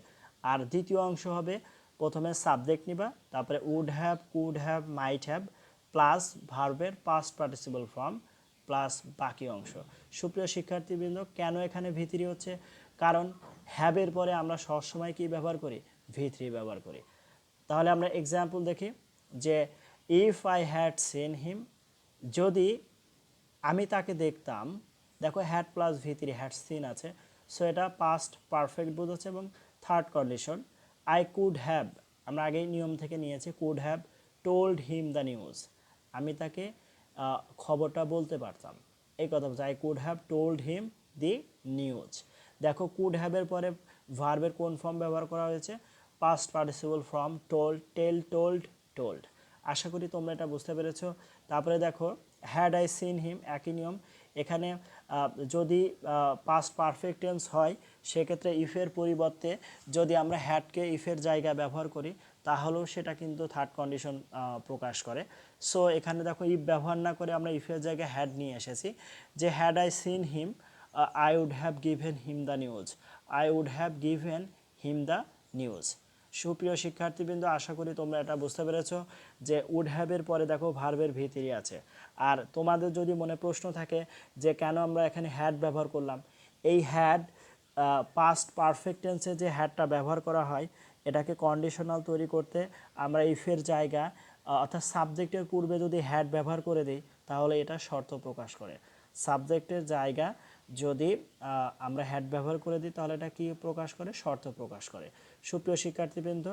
আর দ্বিতীয় অংশ হবে প্রথমে সাবজেক্ট নিবা, তারপরে would have, could have, might have plus ভার্বের পাস্ট পার্টিসিপল ফর্ম প্লাস বাকি অংশ। সুপ্রিয় শিক্ষার্থীবৃন্দ, কেন এখানে ভি3 হচ্ছে? কারণ হ্যাবের পরে আমরা সবসময় কি ব্যবহার করি? ভি3 ব্যবহার করি। তাহলে আমরা এক্সাম্পল দেখি যে if I had seen him, যদি আমি তাকে দেখতাম। দেখো হ্যাড প্লাস ভি3 হ্যাড সিন আছে, সো এটা পাস্ট পারফেক্ট বোঝাচ্ছে। এবং third condition I could have, আমরা আগেই নিয়ম থেকে নিয়েছি, could have told him the news, আমি তাকে খবরটা বলতে পারতাম, এই কথা বলছে। I could have told him the news. দেখো কুড হ্যাভের পরে ভার্বের কোন ফর্ম ব্যবহার করা হয়েছে? পাস্ট পার্টিসিপল ফর্ম টোল্ড, টেল, টোল্ড, টোল্ড। আশা করি তোমরা এটা বুঝতে পেরেছো। তারপরে দেখো হ্যাড আই সিন হিম, একই নিয়ম। এখানে যদি পাস্ট পারফেক্ট টেন্স হয়, সেক্ষেত্রে ইফের পরিবর্তে যদি আমরা হ্যাডকে ইফের জায়গায় ব্যবহার করি, তাহলেও সেটা কিন্তু থার্ড কন্ডিশন প্রকাশ করে। সো এখানে দেখো ইফ ব্যবহার না করে আমরা ইফের জায়গায় হ্যাড নিয়ে এসেছি, যে had I seen him I would have given him the news, I would have given him the news. সুপ্রিয় শিক্ষার্থীবৃন্দ, আশা করি তোমরা এটা বুঝতে পেরেছো যে উড হ্যাভের পরে দেখো ভার্বের ভি3 আছে। আর তোমাদের যদি মনে প্রশ্ন থাকে যে কেন আমরা এখানে হ্যাড ব্যবহার করলাম, এই হ্যাড পাস্ট পারফেক্ট টেন্সে যে হ্যাডটা ব্যবহার করা হয়, এটাকে কন্ডিশনাল তৈরি করতে আমরা ইফের জায়গা অর্থাৎ সাবজেক্টের পূর্বে যদি হ্যাড ব্যবহার করে দিই, তাহলে এটা শর্ত প্রকাশ করে। সাবজেক্টের জায়গা যদি আমরা হ্যাড ব্যবহার করে দিই, তাহলে এটা কি প্রকাশ করে? শর্ত প্রকাশ করে। সুপ্রিয় শিক্ষার্থীবৃন্দ,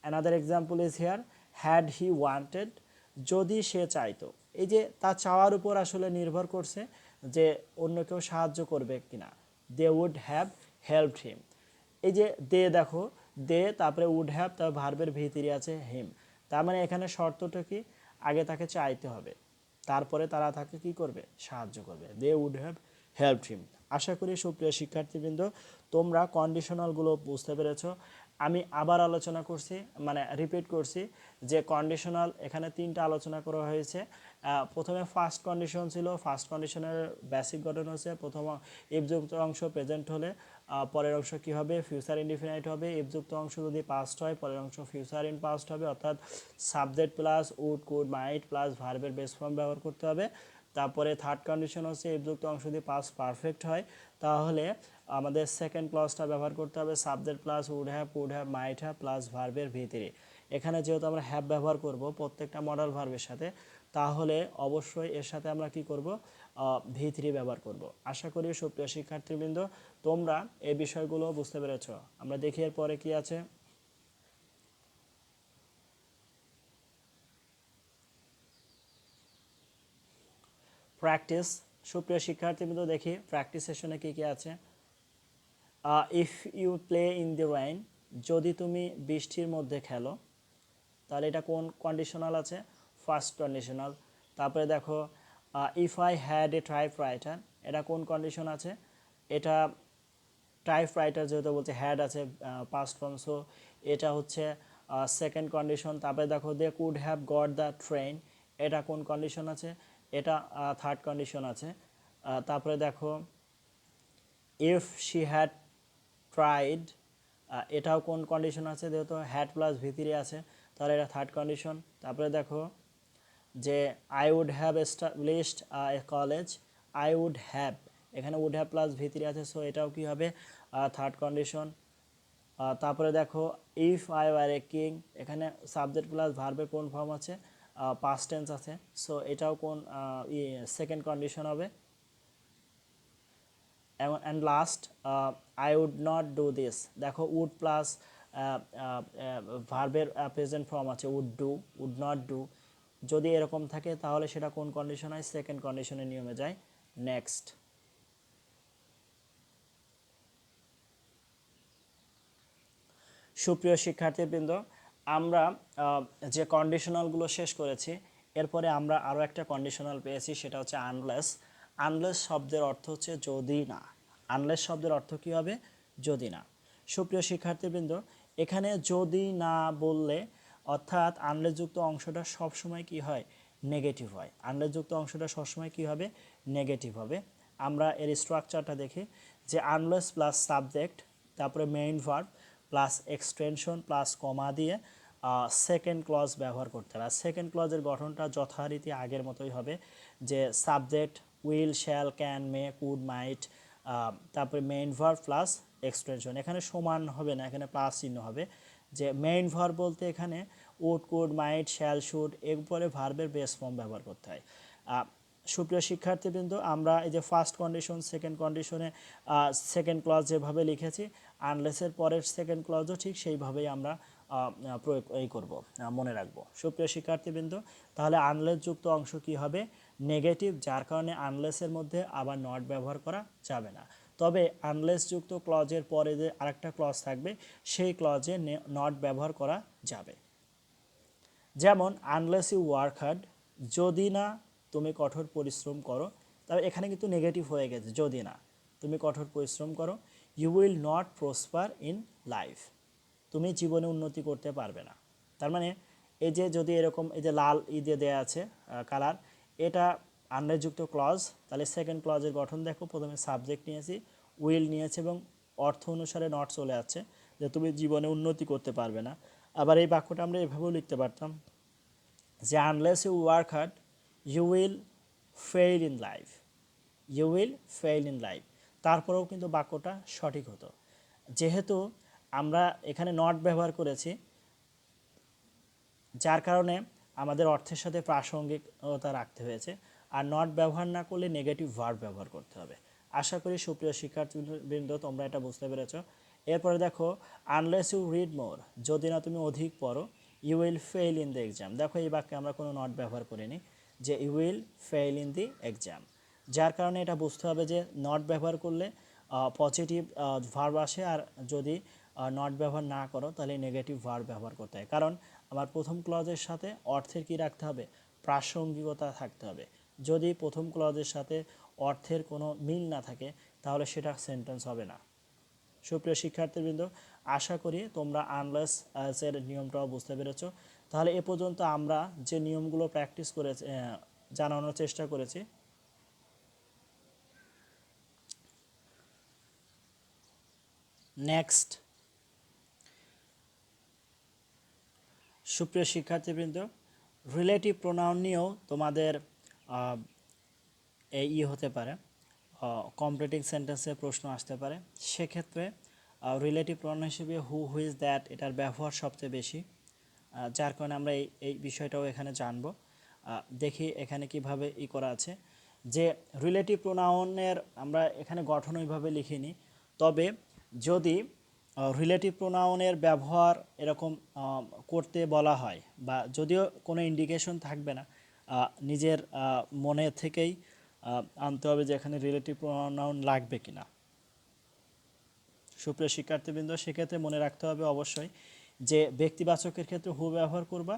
another example is here, had he wanted, যদি সে চাইতো। এই যে তার চাওয়ার উপর আসলে নির্ভর করছে যে অন্য কেউ সাহায্য করবে কিনা। They would have helped him, এই যে দে, দেখো দে, তারপরে উড হ্যাভ, তারপর ভার্বের ভি3 আছে হিম। তার মানে এখানে শর্তটা কি? আগে তাকে চাইতে হবে, তারপরে তারা তাকে কি করবে? সাহায্য করবে। They would have helped him. আশা করি সুপ্রিয় শিক্ষার্থীবৃন্দ তোমরা কন্ডিশনালগুলো বুঝতে পেরেছো। আমি আবার আলোচনা করছি, মানে রিপিট করছি, যে কন্ডিশনাল এখানে তিনটা আলোচনা করা হয়েছে। প্রথমে ফার্স্ট কন্ডিশন ছিল, ফার্স্ট কন্ডিশনের বেসিক গঠন হচ্ছে প্রথম ইফযুক্ত অংশ প্রেজেন্ট হলে পরের অংশ কী হবে? ফিউচার ইনডিফিনাইট হবে। ইফযুক্ত অংশ যদি পাস্ট হয়, পরের অংশ ফিউচার ইন পাস্ট হবে, অর্থাৎ subject plus would, could, might plus ভার্বের বেস ফর্ম ব্যবহার করতে হবে। তারপরে থার্ড কন্ডিশন হচ্ছে ইফযুক্ত অংশ যদি পাস্ট পারফেক্ট হয়, তাহলে আমাদের সেকেন্ড ক্লজটা ব্যবহার করতে হবে, subject plus would have, could have, might have plus ভার্বের ভি3। এখানে যেহেতু আমরা হ্যাভ ব্যবহার করব প্রত্যেকটা মডেল ভার্বের সাথে, তাহলে অবশ্যই এর সাথে আমরা কি করব? ভি3 ব্যবহার করব। আশা করি সুপ্রিয় শিক্ষার্থীবৃন্দ তোমরা এই বিষয়গুলো বুঝতে পেরেছ। আমরা দেখি এর পরে কি আছে। প্র্যাকটিস। সুপ্রিয় শিক্ষার্থীবৃন্দ দেখি প্র্যাকটিস সেশনে কী কী আছে। If you play in the rain, যদি তুমি বৃষ্টির মধ্যে খেলো, তাহলে এটা কোন কন্ডিশনাল আছে? First conditional. তারপরে দেখো if I had a typewriter, এটা কোন কন্ডিশন আছে? এটা টাইপরাইটার যেহেতু বলছে হ্যাড আছে পাস্ট ফর্ম, সো এটা হচ্ছে সেকেন্ড কন্ডিশন। তারপরে দেখো they could have got the train, এটা কোন কন্ডিশন আছে? এটা থার্ড কন্ডিশন আছে। তারপরে দেখো ইফ শি হ্যাড ট্রাইড, এটাও কোন কন্ডিশন আছে? যেহেতু হ্যাড প্লাস ভি3 আছে, তাহলে এটা থার্ড কন্ডিশন। তারপরে দেখো যে I would have established a college, I would have, এখানে উড হ্যাভ প্লাস ভি3 আছে, সো এটাও কি হবে? Third condition. তারপরে দেখো if I were a king, এখানে সাবজেক্ট প্লাস ভার্বের কোন ফর্ম আছে? পাস্ট টেন্স আছে, সো এটাও কোন সেকেন্ড কন্ডিশন হবে। And last I would not do this, দেখো উড প্লাস ভার্বের প্রেজেন্ট ফর্ম আছে would do, would not do, যদি এরকম থাকে তাহলে সেটা কোন কন্ডিশন হয়? সেকেন্ড কন্ডিশনের নিয়মে যায়। নেক্সট। সুপ্রিয় শিক্ষার্থীবৃন্দ, আমরা যে কন্ডিশনালগুলো শেষ করেছি, এরপরে আমরা আরও একটা কন্ডিশনাল পেয়েছি, সেটা হচ্ছে আনলেস। আনলেস শব্দের অর্থ হচ্ছে যদি না। আনলেস শব্দের অর্থ কী হবে? যদি না। সুপ্রিয় শিক্ষার্থীবৃন্দ, এখানে যদি না বললে অর্থাৎ আনলেস যুক্ত অংশটা সবসময় কি হয়, নেগেটিভ হয়। আনলেস যুক্ত অংশটা সবসময় কি হবে, নেগেটিভ হবে। আমরা এর স্ট্রাকচারটা দেখি যে আনলেস প্লাস সাবজেক্ট, তারপরে main verb plus extension plus কমা দিয়ে সেকেন্ড ক্লজ ব্যবহার করতে হবে। আর সেকেন্ড ক্লজের গঠনটা যথারীতি আগের মতোই হবে, যে subject will, shall, can, may, could, might, তারপরে মেইন ভার্ব প্লাস এক্সটেনশন। এখানে সমান হবে না, এখানে প্লাস চিহ্ন হবে। যে মেইন ভার্ব বলতে এখানে would, could, might, shall, should এরপরে ভার্বের বেস ফর্ম ব্যবহার করতে হয়। সুপ্রিয় শিক্ষার্থীবৃন্দ, আমরা এই যে ফার্স্ট কন্ডিশন, সেকেন্ড কন্ডিশনে সেকেন্ড ক্লজ যেভাবে লিখেছি, আনলেসের পরের সেকেন্ড ক্লজও ঠিক সেইভাবেই আমরা প্রয়োগ করব, মনে রাখবো। সুপ্রিয় শিক্ষার্থীবৃন্দ, তাহলে আনলেস যুক্ত অংশ কি হবে, নেগেটিভ, যার কারণে আনলেসের মধ্যে আবার নট ব্যবহার করা যাবে না। তবে আনলেস যুক্ত ক্লজের পরে যে আরেকটা ক্লজ থাকবে, সেই ক্লজে নট ব্যবহার করা যাবে। যেমন আনলেস ইউ ওয়ার্ক হার্ড, যদি না তুমি কঠোর পরিশ্রম করো, তবে এখানে কিন্তু নেগেটিভ হয়ে গেছে, যদি না তুমি কঠোর পরিশ্রম করো। You will not prosper in life, তুমি জীবনে উন্নতি করতে পারবে না। তার মানে এই যে যদি এরকম এই যে লাল দিয়ে দেওয়া আছে কালার, এটা আনলেসযুক্ত ক্লজ। তাহলে সেকেন্ড ক্লজের গঠন দেখো, প্রথমে সাবজেক্ট নিয়েছি, উইল নিয়েছে এবং অর্থ অনুসারে নট চলে যাচ্ছে, যে তুমি জীবনে উন্নতি করতে পারবে না। আবার এই বাক্যটা আমরা এভাবেও লিখতে পারতাম যে unless you work hard you will fail in life, you will fail in life. তারপরেও কিন্তু বাক্যটা সঠিক হতো। যেহেতু আমরা এখানে নট ব্যবহার করেছি, যার কারণে আমাদের অর্থের সাথে প্রাসঙ্গিকতা রাখতে হয়েছে। আর নট ব্যবহার না করলে নেগেটিভ ভার্ব ব্যবহার করতে হবে। আশা করি সুপ্রিয় শিক্ষার্থীবৃন্দ তোমরা এটা বুঝতে পেরেছ। এরপরে দেখো আনলেস ইউ রিড মোর, যদি না তুমি অধিক পড়ো, you will fail in the exam. দেখো এই বাক্যে আমরা কোনো নট ব্যবহার করিনি, যে you will fail in the exam. যার কারণে এটা বুঝতে হবে যে নট ব্যবহার করলে পজিটিভ ভার্ব আসে, আর যদি নট ব্যবহার না করো তাহলে নেগেটিভ ভার্ব ব্যবহার করতে হয়। কারণ আমার প্রথম ক্লজের সাথে অর্থের কি রাখতে হবে, প্রাসঙ্গিকতা থাকতে হবে। যদি প্রথম ক্লজের সাথে অর্থের কোনো মিল না থাকে, তাহলে সেটা সেন্টেন্স হবে না। সুপ্রিয় শিক্ষার্থীবৃন্দ, আশা করি তোমরা আনলেস এর নিয়মটাও বুঝতে পেরেছ। তাহলে এ পর্যন্ত আমরা যে নিয়মগুলো প্র্যাকটিস করে জানানোর চেষ্টা করেছি, নেক্সট সুপ্রিয় শিক্ষার্থীবৃন্দ, রিলেটিভ প্রোনাউন নিয়েও তোমাদের এই হতে পারে, কমপ্লিটিং সেন্টেন্সে প্রশ্ন আসতে পারে। সেক্ষেত্রে রিলেটিভ প্রোনাউন হিসেবে হু, হুইজ, দ্যাট এটার ব্যবহার সবচেয়ে বেশি, যার কারণে আমরা এই বিষয়টাও এখানে জানব। দেখি এখানে কিভাবে করা আছে। যে রিলেটিভ প্রোনাউনের আমরা এখানে গঠন ওইভাবে লিখিনি, তবে যদি রিলেটিভ প্রোনাউনের ব্যবহার এরকম করতে বলা হয়, বা যদিও কোনো ইন্ডিকেশন থাকবে না, নিজের মনে থেকেই আনতে হবে যে এখানে রিলেটিভ প্রোনাউন লাগবে কিনা। সুপ্রিয় শিক্ষার্থীবৃন্দ, সেক্ষেত্রে মনে রাখতে হবে অবশ্যই যে ব্যক্তিবাচকের ক্ষেত্রে হু ব্যবহার করবা,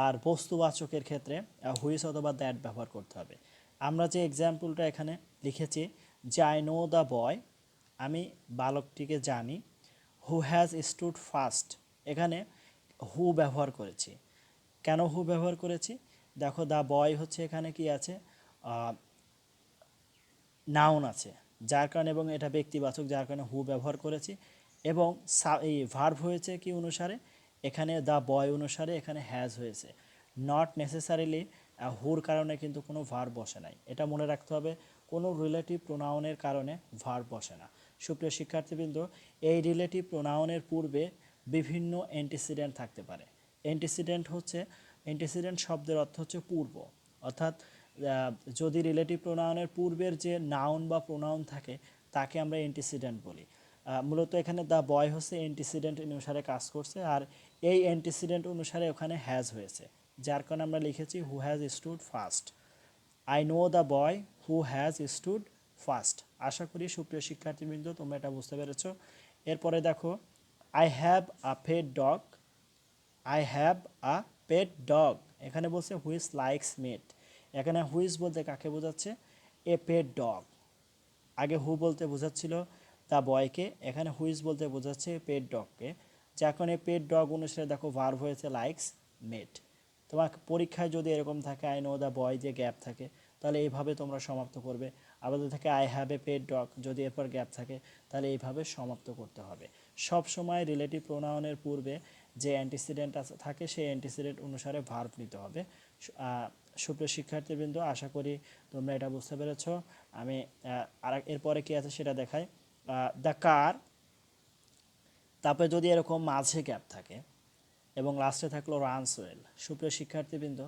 আর বস্তুবাচকের ক্ষেত্রে হুইস অথবা দ্যাট ব্যবহার করতে হবে। আমরা যে এক্সাম্পলটা এখানে লিখেছি যে আই নো দ্য বয়, আমি বালকটিকে জানি, হু হ্যাজ স্টুড ফার্স্ট, এখানে হু ব্যবহার করেছি। কেন হু ব্যবহার করেছি? দেখো দ্য বয় হচ্ছে এখানে কি আছে, নাউন আছে, যার কারণে, এবং এটা ব্যক্তিবাচক, যার কারণে হু ব্যবহার করেছি। এবং এই ভার্ব হয়েছে কি অনুসারে, এখানে দ্য বয় অনুসারে এখানে হ্যাজ হয়েছে, নট নেসেসারিলি হুর কারণে কিন্তু কোনো ভার্ব বসে নাই। এটা মনে রাখতে হবে, কোনো রিলেটিভ প্রোনাউনের কারণে ভার্ব বসে না। সুপ্রিয় শিক্ষার্থীবৃন্দ, এই রিলেটিভ প্রোনাউনের পূর্বে বিভিন্ন অ্যান্টিসিডেন্ট থাকতে পারে। অ্যান্টিসিডেন্ট শব্দের অর্থ হচ্ছে পূর্ব, অর্থাৎ যদি রিলেটিভ প্রোনাউনের পূর্বের যে নাউন বা প্রোনাউন থাকে, তাকে আমরা অ্যান্টিসিডেন্ট বলি। মূলত এখানে দ্য বয় হচ্ছে অ্যান্টিসিডেন্ট অনুসারে কাজ করছে, আর এই অ্যান্টিসিডেন্ট অনুসারে ওখানে হ্যাজ হয়েছে, যার কারণে আমরা লিখেছি who has stood first. I know the boy who has stood first. আশা করি সুপ্রিয় শিক্ষার্থীবৃন্দ তোমরা এটা বুঝতে পেরেছ। এরপরে দেখো I have a pet dog, I have a pet dog, এখানে বলছে হুইচ লাইকস মিট। এখানে হুইচ বলতে কাকে বোঝাচ্ছে, এ পেট ডগ। আগে হু বলতে বোঝাচ্ছিল দ্য বয়কে, এখানে হুইজ বলতে বোঝাচ্ছে পেট ডগকে। যখন এই পেট ডগ অনুসারে দেখো ভার্ব হয়েছে লাইকস মেট। তোমার পরীক্ষায় যদি এরকম থাকে আই নো দ্য বয় যে গ্যাপ থাকে, তাহলে এইভাবে তোমরা সমাপ্ত করবে। আবার যদি থাকে I have a pet dog, যদি এরপর গ্যাপ থাকে তাহলে এইভাবে সমাপ্ত করতে হবে। সব সময় রিলেটিভ প্রোনাউনের পূর্বে যে অ্যান্টিসিডেন্ট থাকে সেই অ্যান্টিসিডেন্ট অনুসারে ভার্ব নিতে হবে। সুপ্রিয় শিক্ষার্থীবৃন্দ, আশা করি তোমরা এটা বুঝতে পেরেছ। আমি আর এরপরে কী আছে সেটা দেখাই। দ্য কার, তারপরে যদি এরকম মাঝে গ্যাপ থাকে এবং লাস্টে থাকলো রানস ওয়েল, সুপ্রিয় শিক্ষার্থীবৃন্দ,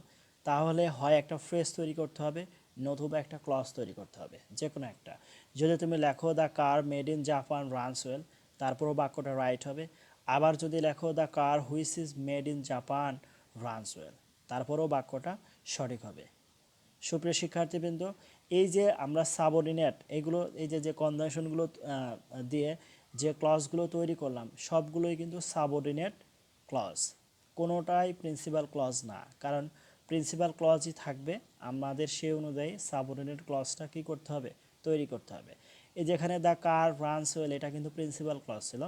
তাহলে হয় একটা ফ্রেজ তৈরি করতে হবে নতুবা একটা ক্লজ তৈরি করতে হবে, যে কোনো একটা। যদি তুমি লেখো the car made in Japan runs well, তারপরও বাক্যটা রাইট হবে। আবার যদি লেখো the car which is made in Japan runs well, তারপরও বাক্যটা সঠিক হবে। সুপ্রিয় শিক্ষার্থীবৃন্দ, এই যে আমরা সাবঅর্ডিনেট এগুলো, এই যে কনজাংশনগুলো দিয়ে যে ক্লজগুলো তৈরি করলাম সবগুলোই কিন্তু সাবঅর্ডিনেট ক্লজ, কোনোটাই প্রিন্সিপাল ক্লজ না। কারণ প্রিন্সিপাল ক্লজই থাকবে, আমাদের সেই অনুযায়ী সাবঅর্ডিনেট ক্লজটা কী করতে হবে, তৈরি করতে হবে। এই যেখানে দ্য কার রানস ওয়েল, এটা কিন্তু প্রিন্সিপাল ক্লজ ছিল।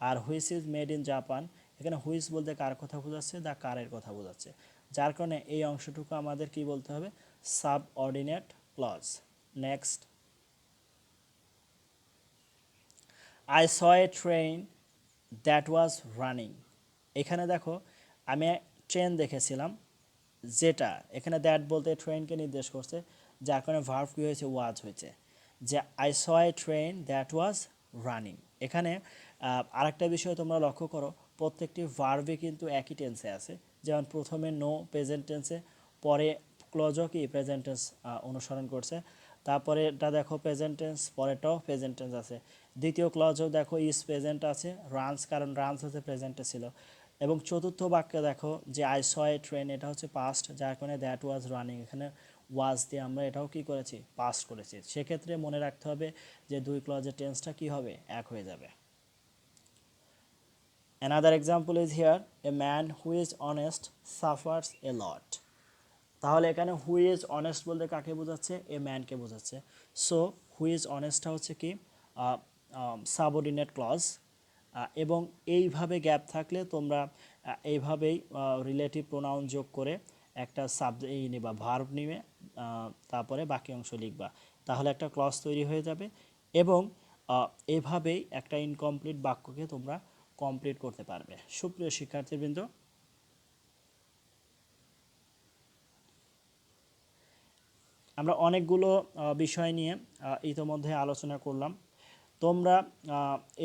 আর which is made in Japan, এখানে হুইচ বলতে কার কথা বোঝাচ্ছে, দ্য কারের কথা বোঝাচ্ছে। যার কারণে এই অংশটুকু আমাদের কি বলতে হবে, subordinate clause. Next, I saw a train that was running. এখানে দেখো আমি ট্রেন দেখেছিলাম, যেটা এখানে দ্যাট বলতে ট্রেনকে নির্দেশ করছে, যার কারণে ভার্ব কী হয়েছে, ওয়াজ হয়েছে। যে I saw a train that was running, এখানে আরেকটা বিষয় তোমরা লক্ষ্য করো, প্রত্যেকটি ভার্বে কিন্তু একই টেন্সে আছে। যেমন প্রথমে নো প্রেজেন্ট টেন্সে, পরে ক্লোজও কি প্রেজেন্ট টেন্স অনুসরণ করছে, তারপরে এটা দেখো প্রেজেন্ট টেন্স, পরেরটাও প্রেজেন্ট টেন্স আছে। দ্বিতীয় ক্লজও দেখো ইজ প্রেজেন্ট আছে, রানস কারণ রানস হচ্ছে প্রেজেন্টে ছিল। এবং চতুর্থ বাক্যে দেখো যে আই স এ ট্রেন, এটা হচ্ছে পাস্ট, যার কারণে দ্যাট ওয়াজ রানিং, এখানে ওয়াজ দিয়ে আমরা এটাও কি করেছি, পাস্ট করেছি। সেক্ষেত্রে মনে রাখতে হবে যে দুই ক্লজের টেন্সটা কি হবে, এক হয়ে যাবে। Another example is here, a man who is honest suffers a lot. তাহলে এখানে হু ইজ অনেস্ট বলতে কাকে বোঝাচ্ছে, এ ম্যানকে বোঝাচ্ছে। সো হু ইজ অনেস্টটা হচ্ছে কি সাবঅর্ডিনেট ক্লজ। এবং এইভাবে গ্যাপ থাকলে তোমরা এইভাবেই রিলেটিভ প্রোনাউন যোগ করে একটা এই নিবা, ভার্ব নিবে, তারপরে বাকি অংশ লিখবা, তাহলে একটা ক্লজ তৈরি হয়ে যাবে। এবং এভাবেই একটা ইনকমপ্লিট বাক্যকে তোমরা কমপ্লিট করতে পারবে। সুপ্রিয় শিক্ষার্থীবৃন্দ, আমরা অনেকগুলো বিষয় নিয়ে ইতোমধ্যে আলোচনা করলাম। তোমরা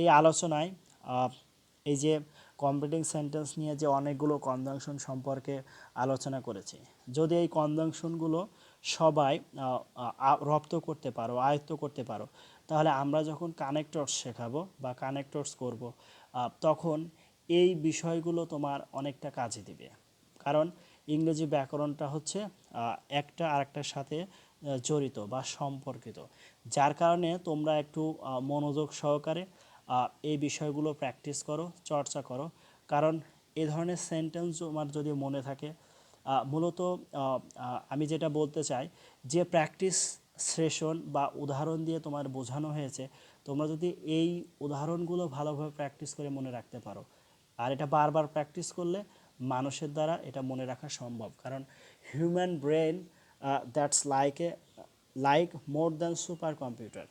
এই আলোচনায় এই যে কমপ্লিটিং সেন্টেন্স নিয়ে যে অনেকগুলো কনজাংশন সম্পর্কে আলোচনা করেছি, যদি এই কনজাংশনগুলো সবাই রপ্ত করতে পারো, আয়ত্ত করতে পারো, তাহলে আমরা যখন কানেক্টরস শেখাবো বা কানেক্টরস করব, তখন এই বিষয়গুলো তোমার অনেকটা কাজে দিবে। কারণ ইংরেজি ব্যাকরণটা হচ্ছে একটা আরেকটার সাথে জড়িত বা সম্পর্কিত, যার কারণে তোমরা একটু মনোযোগ সহকারে এই বিষয়গুলো প্র্যাকটিস করো, চর্চা করো। কারণ এ ধরনের সেন্টেন্স তোমার যদি মনে থাকে, মূলত আমি যেটা বলতে চাই যে প্র্যাকটিস সেশন বা উদাহরণ দিয়ে তোমার বোঝানো হয়েছে, তোমরা যদি এই উদাহরণগুলো ভালোভাবে প্র্যাকটিস করে মনে রাখতে পারো, আর এটা বারবার প্র্যাকটিস করলে মানুষের দ্বারা এটা মনে রাখা সম্ভব। কারণ human brain that's like more than super computer,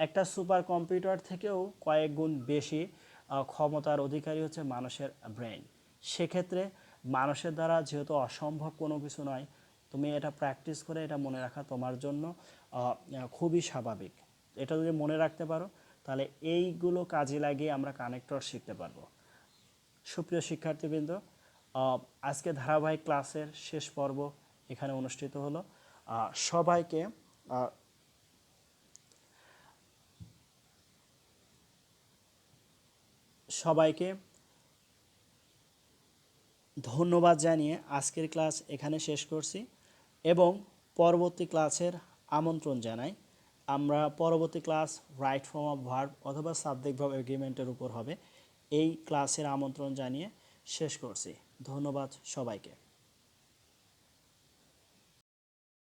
একটা সুপার কম্পিউটার থেকেও কয়েক গুণ বেশি ক্ষমতার অধিকারী হচ্ছে মানুষের ব্রেন। সেক্ষেত্রে মানুষের দ্বারা যেহেতু অসম্ভব কোনো কিছু নয়, তুমি এটা প্র্যাকটিস করে এটা মনে রাখা তোমার জন্য খুবই স্বাভাবিক। এটা যদি মনে রাখতে পারো তাহলে এইগুলো কাজে লাগিয়ে আমরা কানেক্টর শিখতে পারবো। সুপ্রিয় শিক্ষার্থীবৃন্দ, আজকে ধারাবাহিক ক্লাসের শেষ পর্ব এখানে অনুষ্ঠিত হলো। সবাইকে সবাইকে ধন্যবাদ জানিয়ে আজকের ক্লাস এখানে শেষ করছি এবং পরবর্তী ক্লাসের আমন্ত্রণ জানাই। আমরা পরবর্তী class right form of verb অথবা সাবজেক্ট ভার্ব এগ্রিমেন্টের উপর হবে। এই ক্লাসের আমন্ত্রণ জানিয়ে শেষ করছি। ধন্যবাদ সবাইকে।